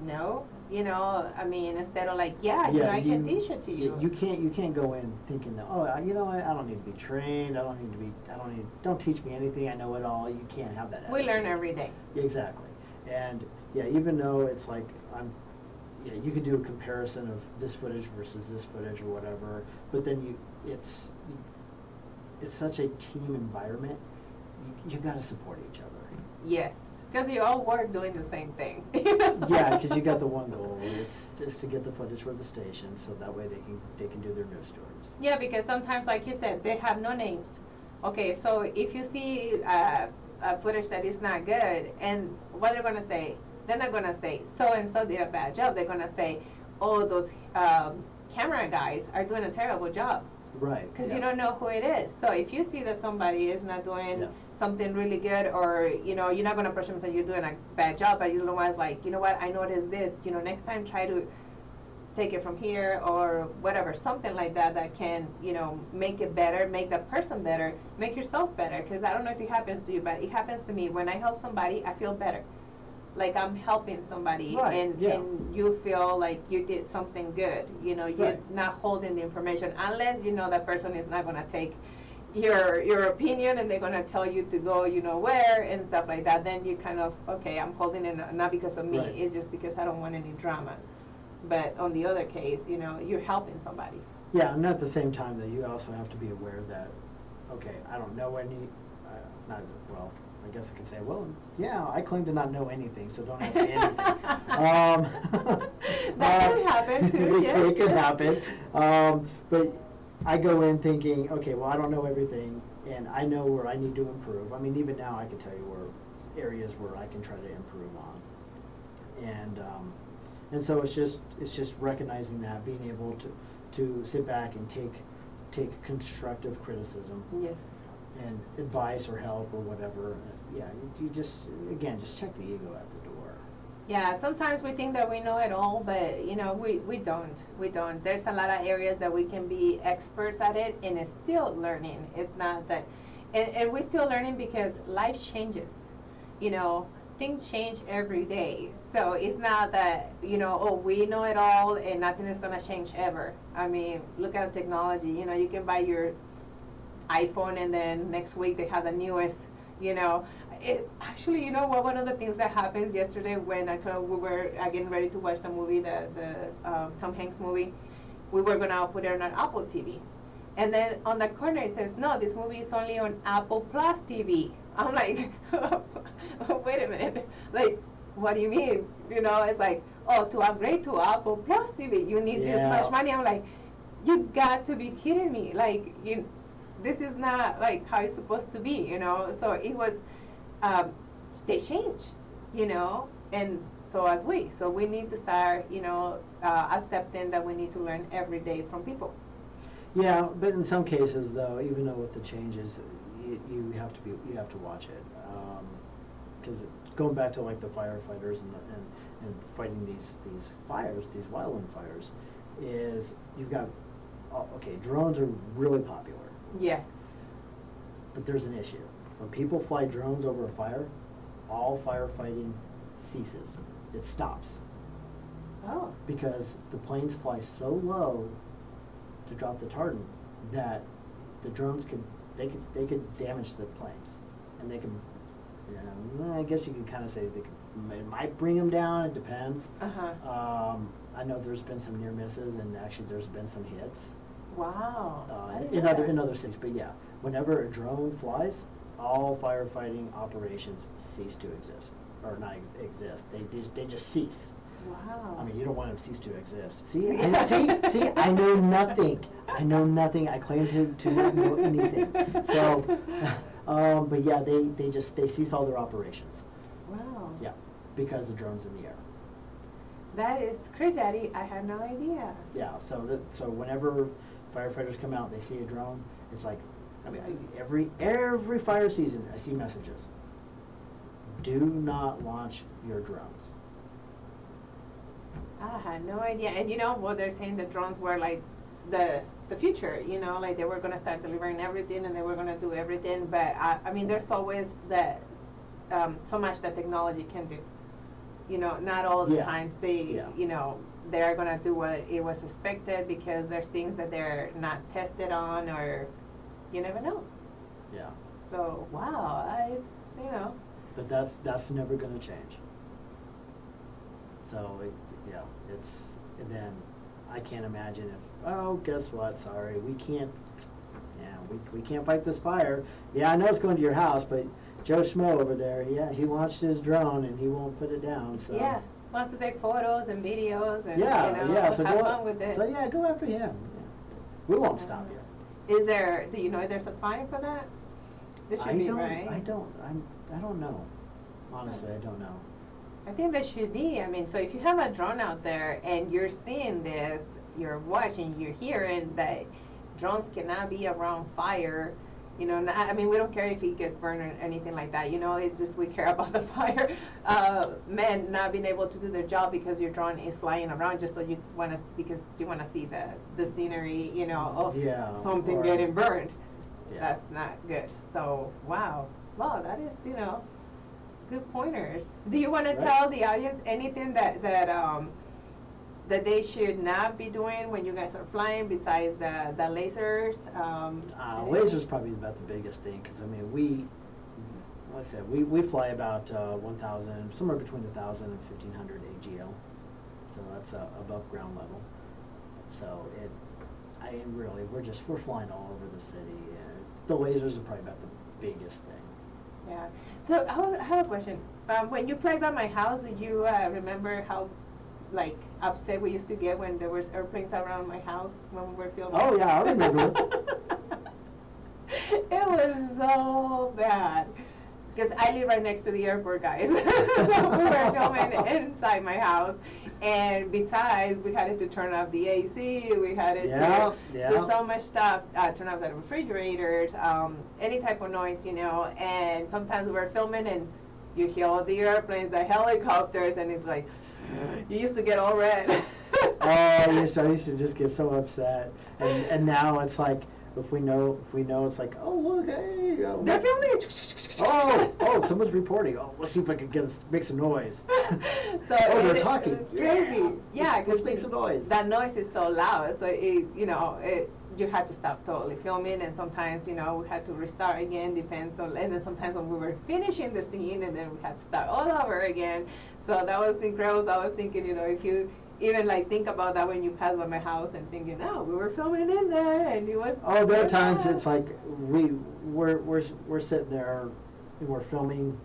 no, I mean, instead of like, I can teach it to you. You can't go in thinking that, I don't need to be trained. Don't teach me anything. I know it all. You can't have that attitude. We learn every day. Exactly. And even though it's like you could do a comparison of this footage versus this footage or whatever, but then it's such a team environment. You got to support each other. Yes, because you all work doing the same thing. Yeah, because you got the one goal. It's just to get the footage for the station, so that way they can do their news stories. Yeah, because sometimes, like you said, they have no names. Okay, so if you see footage that is not good, and what they're gonna say, they're not gonna say so and so did a bad job. They're gonna say, oh, those camera guys are doing a terrible job. Right. Because you don't know who it is. So if you see that somebody is not doing something really good, or you're not going to approach them and say you're doing a bad job, but you're the one's like, you know what, I noticed this. Next time try to take it from here or whatever, something like that can make it better, make the person better, make yourself better. Because I don't know if it happens to you, but it happens to me. When I help somebody, I feel better. Like I'm helping somebody, and you feel like you did something good. You're not holding the information unless that person is not going to take your opinion and they're going to tell you to go where and stuff like that. Then you kind of, okay, I'm holding it not because of me. Right. It's just because I don't want any drama. But on the other case, you're helping somebody. Yeah, and at the same time, though, you also have to be aware that, okay, I don't know any, I guess I could say, well, yeah, I claim to not know anything, so don't ask me anything. That could happen too. Yes. It could happen. But I go in thinking, okay, well, I don't know everything, and I know where I need to improve. I mean, even now I can tell you where areas where I can try to improve on. And so it's just recognizing that, being able to sit back and take constructive criticism. Yes. And advice or help or whatever. Yeah, you just check the ego at the door. Yeah, sometimes we think that we know it all, but we don't. We don't. There's a lot of areas that we can be experts at it, and it's still learning. It's not that, and we're still learning because life changes. Things change every day. So it's not that we know it all and nothing is gonna change ever. I mean, look at the technology. You can buy your iPhone and then next week they have the newest, actually, what, one of the things that happens yesterday when I told we were getting ready to watch the movie, the Tom Hanks movie, we were going to put it on our Apple TV. And then on the corner it says, no, this movie is only on Apple Plus TV. I'm like, wait a minute. Like, what do you mean? It's like, oh, to upgrade to Apple Plus TV, you need this much money. I'm like, you got to be kidding me. Like, this is not like how it's supposed to be, So it was, they change, and so we need to start, accepting that we need to learn every day from people. Yeah, but in some cases, though, even though with the changes, you have to watch it, because going back to like the firefighters and fighting these fires, these wildland fires, is you've got drones are really popular. Yes. But there's an issue. When people fly drones over a fire, all firefighting ceases. It stops. Oh. Because the planes fly so low to drop the retardant that the drones could damage the planes, and they can. I guess you can kind of say it might bring them down. It depends. I know there's been some near misses, and actually there's been some hits. Wow. In other cities, but yeah, whenever a drone flies, all firefighting operations cease to exist, or not exist. They just cease. Wow. I mean, you don't want them to cease to exist. See, I know nothing. I claim to not know anything. So, but yeah, they cease all their operations. Wow. Yeah, because the drone's in the air. That is crazy. I had no idea. Yeah. So whenever firefighters come out, they see a drone. It's like I mean, every fire season, I see messages. Do not launch your drones. I had no idea. And you know what they're saying, the drones were like the future, you know, like they were going to start delivering everything and they were going to do everything. But I mean, there's always that so much that technology can do. You know, not all the times they, you know, they are going to do what it was expected because there's things that they're not tested on, or you never know. Yeah. So, wow, it's, you know. But that's never going to change. So, it's, and then I can't imagine if, oh, guess what, sorry, we can't fight this fire. Yeah, I know it's going to your house, but Joe Schmo over there, he launched his drone and he won't put it down. So. Yeah, wants to take photos and videos and so have fun with it. So go after him. Yeah. We won't stop you. Do you know if there's a fine for that? There should be, right? I don't know. Honestly, I don't know. I think there should be. I mean, so if you have a drone out there and you're seeing this, you're watching, you're hearing that drones cannot be around fire. You know, I mean, we don't care if it gets burned or anything like that. You know, it's just we care about the fire. Men not being able to do their job because your drone is flying around just so you want to, because you want to see the scenery, you know, of something getting burned. Yeah. That's not good. So, wow, that is, you know, good pointers. Do you want to tell the audience anything that they should not be doing when you guys are flying besides the lasers? Lasers probably about the biggest thing, because I mean like I said, we fly about 1,000, somewhere between 1,000 and 1,500 AGL, so that's above ground level. So we're flying all over the city. The lasers are probably about the biggest thing. Yeah. So I have a question. When you fly by my house, do you remember how like upset we used to get when there was airplanes around my house when we were filming? Oh yeah, I remember. It was so bad because I live right next to the airport, guys. So we were filming inside my house, and besides, we had to turn off the AC. We had to do so much stuff. Turn off the refrigerators, any type of noise, you know. And sometimes we were filming and you hear all the airplanes, the helicopters, and it's like, you used to get all red. I used to just get so upset, and now it's like, if we know, it's like, oh look, hey, they're filming. Oh, someone's reporting. Oh, let's see if I can make some noise. So they're talking. It was crazy. Yeah, let's make some noise. That noise is so loud, so you had to stop totally filming, and sometimes, you know, we had to restart again, depends on, and then sometimes when we were finishing the scene, and then we had to start all over again. So that was incredible. I was thinking, you know, if you even like think about that when you pass by my house and thinking, oh, we were filming in there, and it was. Oh, there are times it's like we're sitting there, and we're filming.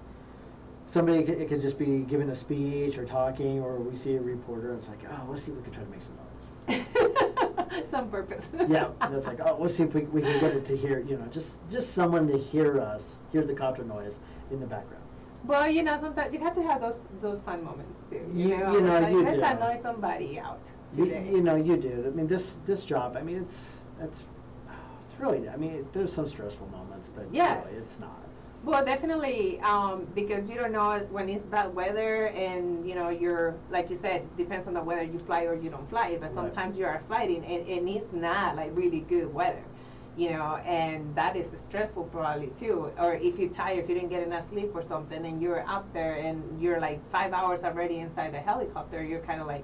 Somebody, it could just be giving a speech or talking, or we see a reporter, and it's like, oh, let's see if we can try to make some noise. Some purpose. Yeah, that's like, oh, let's see if we can get it to hear, you know, just someone to hear the copter noise in the background. Well, you know, sometimes you have to have those fun moments too. You do. Let's annoy somebody out today. You know, you do. I mean, this job. I mean, it's really. I mean, there's some stressful moments, but yes, really, it's not. Well, definitely, because you don't know when it's bad weather, and you know, you're like you said, depends on the weather you fly or you don't fly. But sometimes you are flying, and it's not like really good weather. You know, and that is stressful probably too. Or if you're tired, if you didn't get enough sleep or something, and you're up there and you're like 5 hours already inside the helicopter, you're kind of like,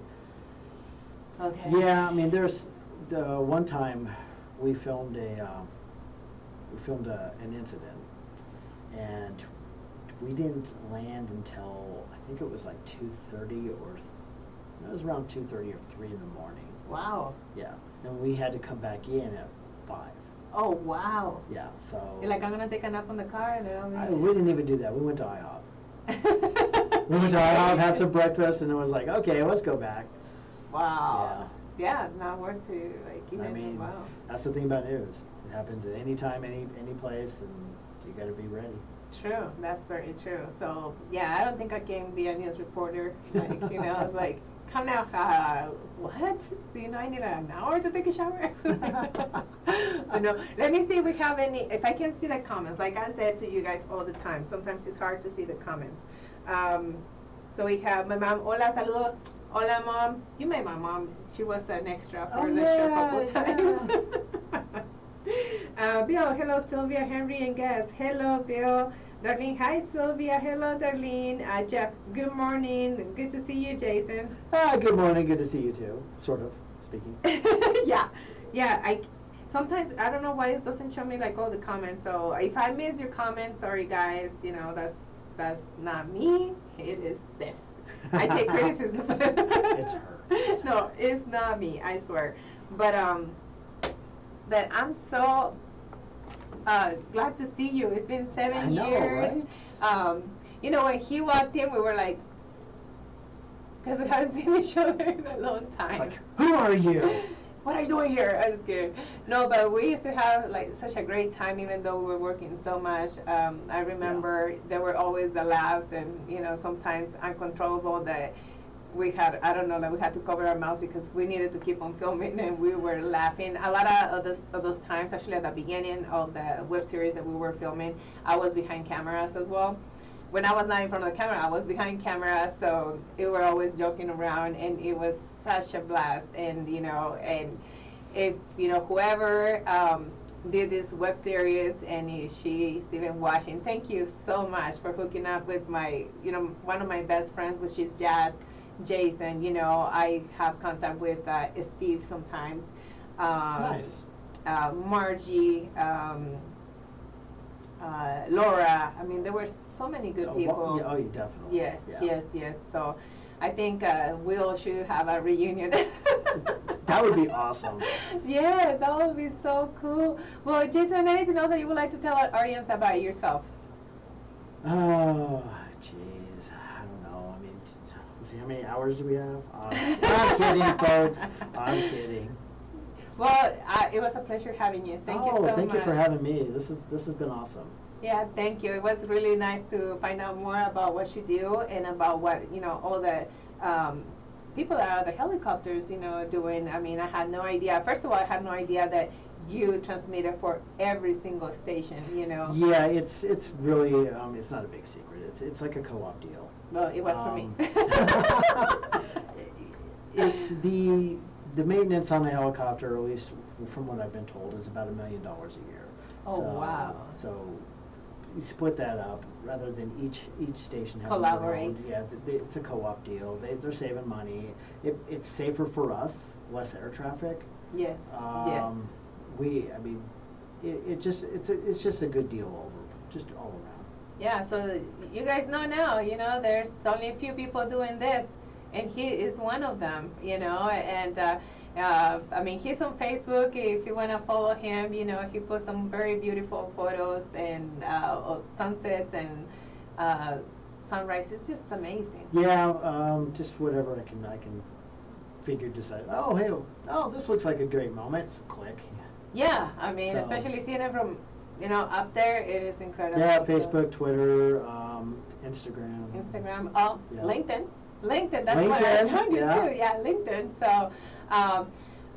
okay. Yeah, I mean, there's the one time we filmed an incident, and we didn't land until I think it was like 2:30 or it was around 2:30 or 3 in the morning. Wow. Yeah, and we had to come back in at 5. Oh, wow. Yeah, so. You're like, I'm going to take a nap on the car, and then we didn't even do that. We went to IHOP. We went to IHOP, had some breakfast, and it was like, okay, let's go back. Wow. Yeah, not worth to, like, even, I mean, wow. That's the thing about news. It happens at any time, any place, and you got to be ready. True. That's very true. So, yeah, I don't think I can be a news reporter. Like, you know, it's like, come now. What? You know, I need an hour to take a shower. No, let me see if we have any. If I can see the comments, like I said to you guys all the time, sometimes it's hard to see the comments. So we have my mom. Hola, saludos. Hola, mom. You made my mom. She was an extra for the show a couple times. Bill, hello, Sylvia, Henry, and guests. Hello, Bill. Darlene, hi, Sylvia. Hello, Darlene. Jeff, good morning. Good to see you, Jason. Good morning. Good to see you too. Sort of speaking. Yeah. Sometimes I don't know why it doesn't show me like all the comments. So if I miss your comment, sorry guys. You know that's not me. It is this. I take criticism. It's her. No, it's not me. I swear. But I'm so glad to see you. It's been 7 years. Right? You know, when he walked in, we were like, because we haven't seen each other in a long time. It's like, who are you? What are you doing here? I'm just kidding. No, but we used to have like such a great time, even though we were working so much. I remember there were always the laughs, and you know, sometimes uncontrollable that we had. I don't know, that we had to cover our mouths because we needed to keep on filming, and we were laughing. A lot of those times, actually, at the beginning of the web series that we were filming, I was behind cameras as well. When I was not in front of the camera, I was behind camera, so we were always joking around, and it was such a blast. And you know, and if you know whoever did this web series, and she's even watching, thank you so much for hooking up with my, you know, one of my best friends, which is Jason. You know, I have contact with Steve sometimes. Nice. Margie. Laura, I mean, there were so many good people. Oh, you definitely. Yes. So I think we all should have a reunion. That would be awesome. Yes, that would be so cool. Well, Jason, anything else that you would like to tell our audience about yourself? Oh, jeez. I don't know. I mean, let's see, how many hours do we have? I'm kidding, folks. I'm kidding. Well, it was a pleasure having you. Thank you so much. Thank you for having me. This has been awesome. Yeah, thank you. It was really nice to find out more about what you do and about what, you know, all the people that are the helicopters, you know, doing. I mean, I had no idea. First of all, I had no idea that you transmitted for every single station, you know. Yeah, it's really it's not a big secret. It's like a co-op deal. Well, it was for me. It's the maintenance on a helicopter, at least from what I've been told, is about $1 million a year. Oh, wow. So you split that up rather than each station having collaborate. their own. Yeah, it's a co-op deal. They're saving money. It's safer for us, less air traffic. Yes. Yes. It's just a good deal just all around. Yeah. So you guys know now. You know, there's only a few people doing this, and he is one of them. You know, and I mean, he's on Facebook. If you want to follow him, you know, he posts some very beautiful photos and of sunsets and sunrise. It's just amazing. Yeah, just whatever I can figure, decide. Oh, hey, this looks like a great moment. So click. Yeah, I mean, especially seeing it from, you know, up there, it is incredible. Yeah, Facebook, Twitter, Instagram. Oh, yeah. LinkedIn, that's what I found you too. Yeah, LinkedIn. So,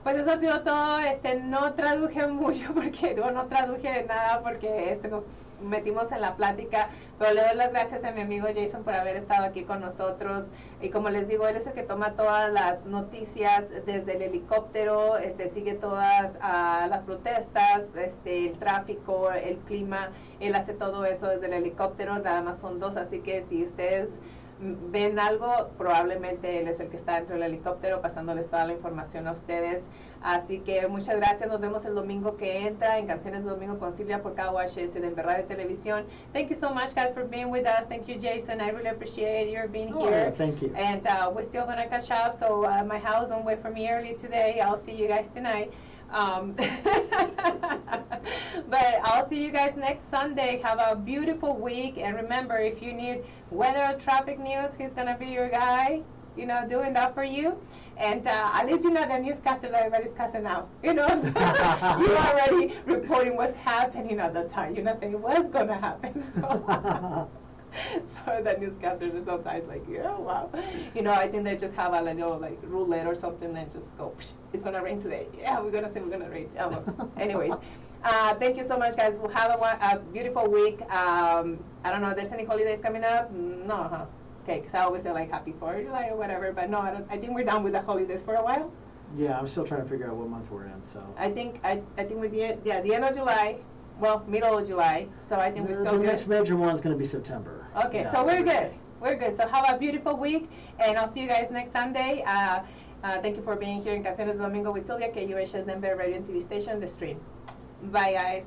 pues eso ha sido todo. No traduje mucho porque no traduje nada porque nos metimos en la plática, pero le doy las gracias a mi amigo Jason por haber estado aquí con nosotros. Y como les digo, él es el que toma todas las noticias desde el helicóptero, sigue todas las protestas, el tráfico, el clima. Él hace todo eso desde el helicóptero. Nada más son 2, así que si ustedes ven algo, probablemente él es el que está dentro del helicóptero pasándoles toda la información a ustedes. Así que muchas gracias. Nos vemos el domingo que entra en Canciones de Domingo con Silvia por KUHS de Radio Televisión. Thank you so much, guys, for being with us. Thank you, Jason. I really appreciate your being here. Yeah, thank you. And we're still going to catch up. So my house on wait for me early today. I'll see you guys tonight. But I'll see you guys next Sunday. Have a beautiful week, and remember, if you need weather or traffic news, he's gonna be your guy, you know, doing that for you. And at least you know the newscasters, everybody's cussing out, you know, so you're already reporting what's happening at the time. You're not saying what's gonna happen. So. So the newscasters are sometimes like, yeah, wow. You know, I think they just have a little like roulette or something and just go, it's gonna rain today. Yeah, we're gonna say we're gonna rain. Oh, well. Anyways, thank you so much, guys. We'll have a beautiful week. I don't know if there's any holidays coming up. No, huh? Okay, because I always say like Happy 4th of July or whatever, but no, I think we're done with the holidays for a while. Yeah, I'm still trying to figure out what month we're in. So I think we're the end of July. Well, middle of July. So I think we're still good. The next major one is going to be September. Okay, so we're good. We're good. So have a beautiful week, and I'll see you guys next Sunday. Thank you for being here in Canciones de Domingo with Sylvia, KUHS Denver Radio and TV station, The Stream. Bye, guys.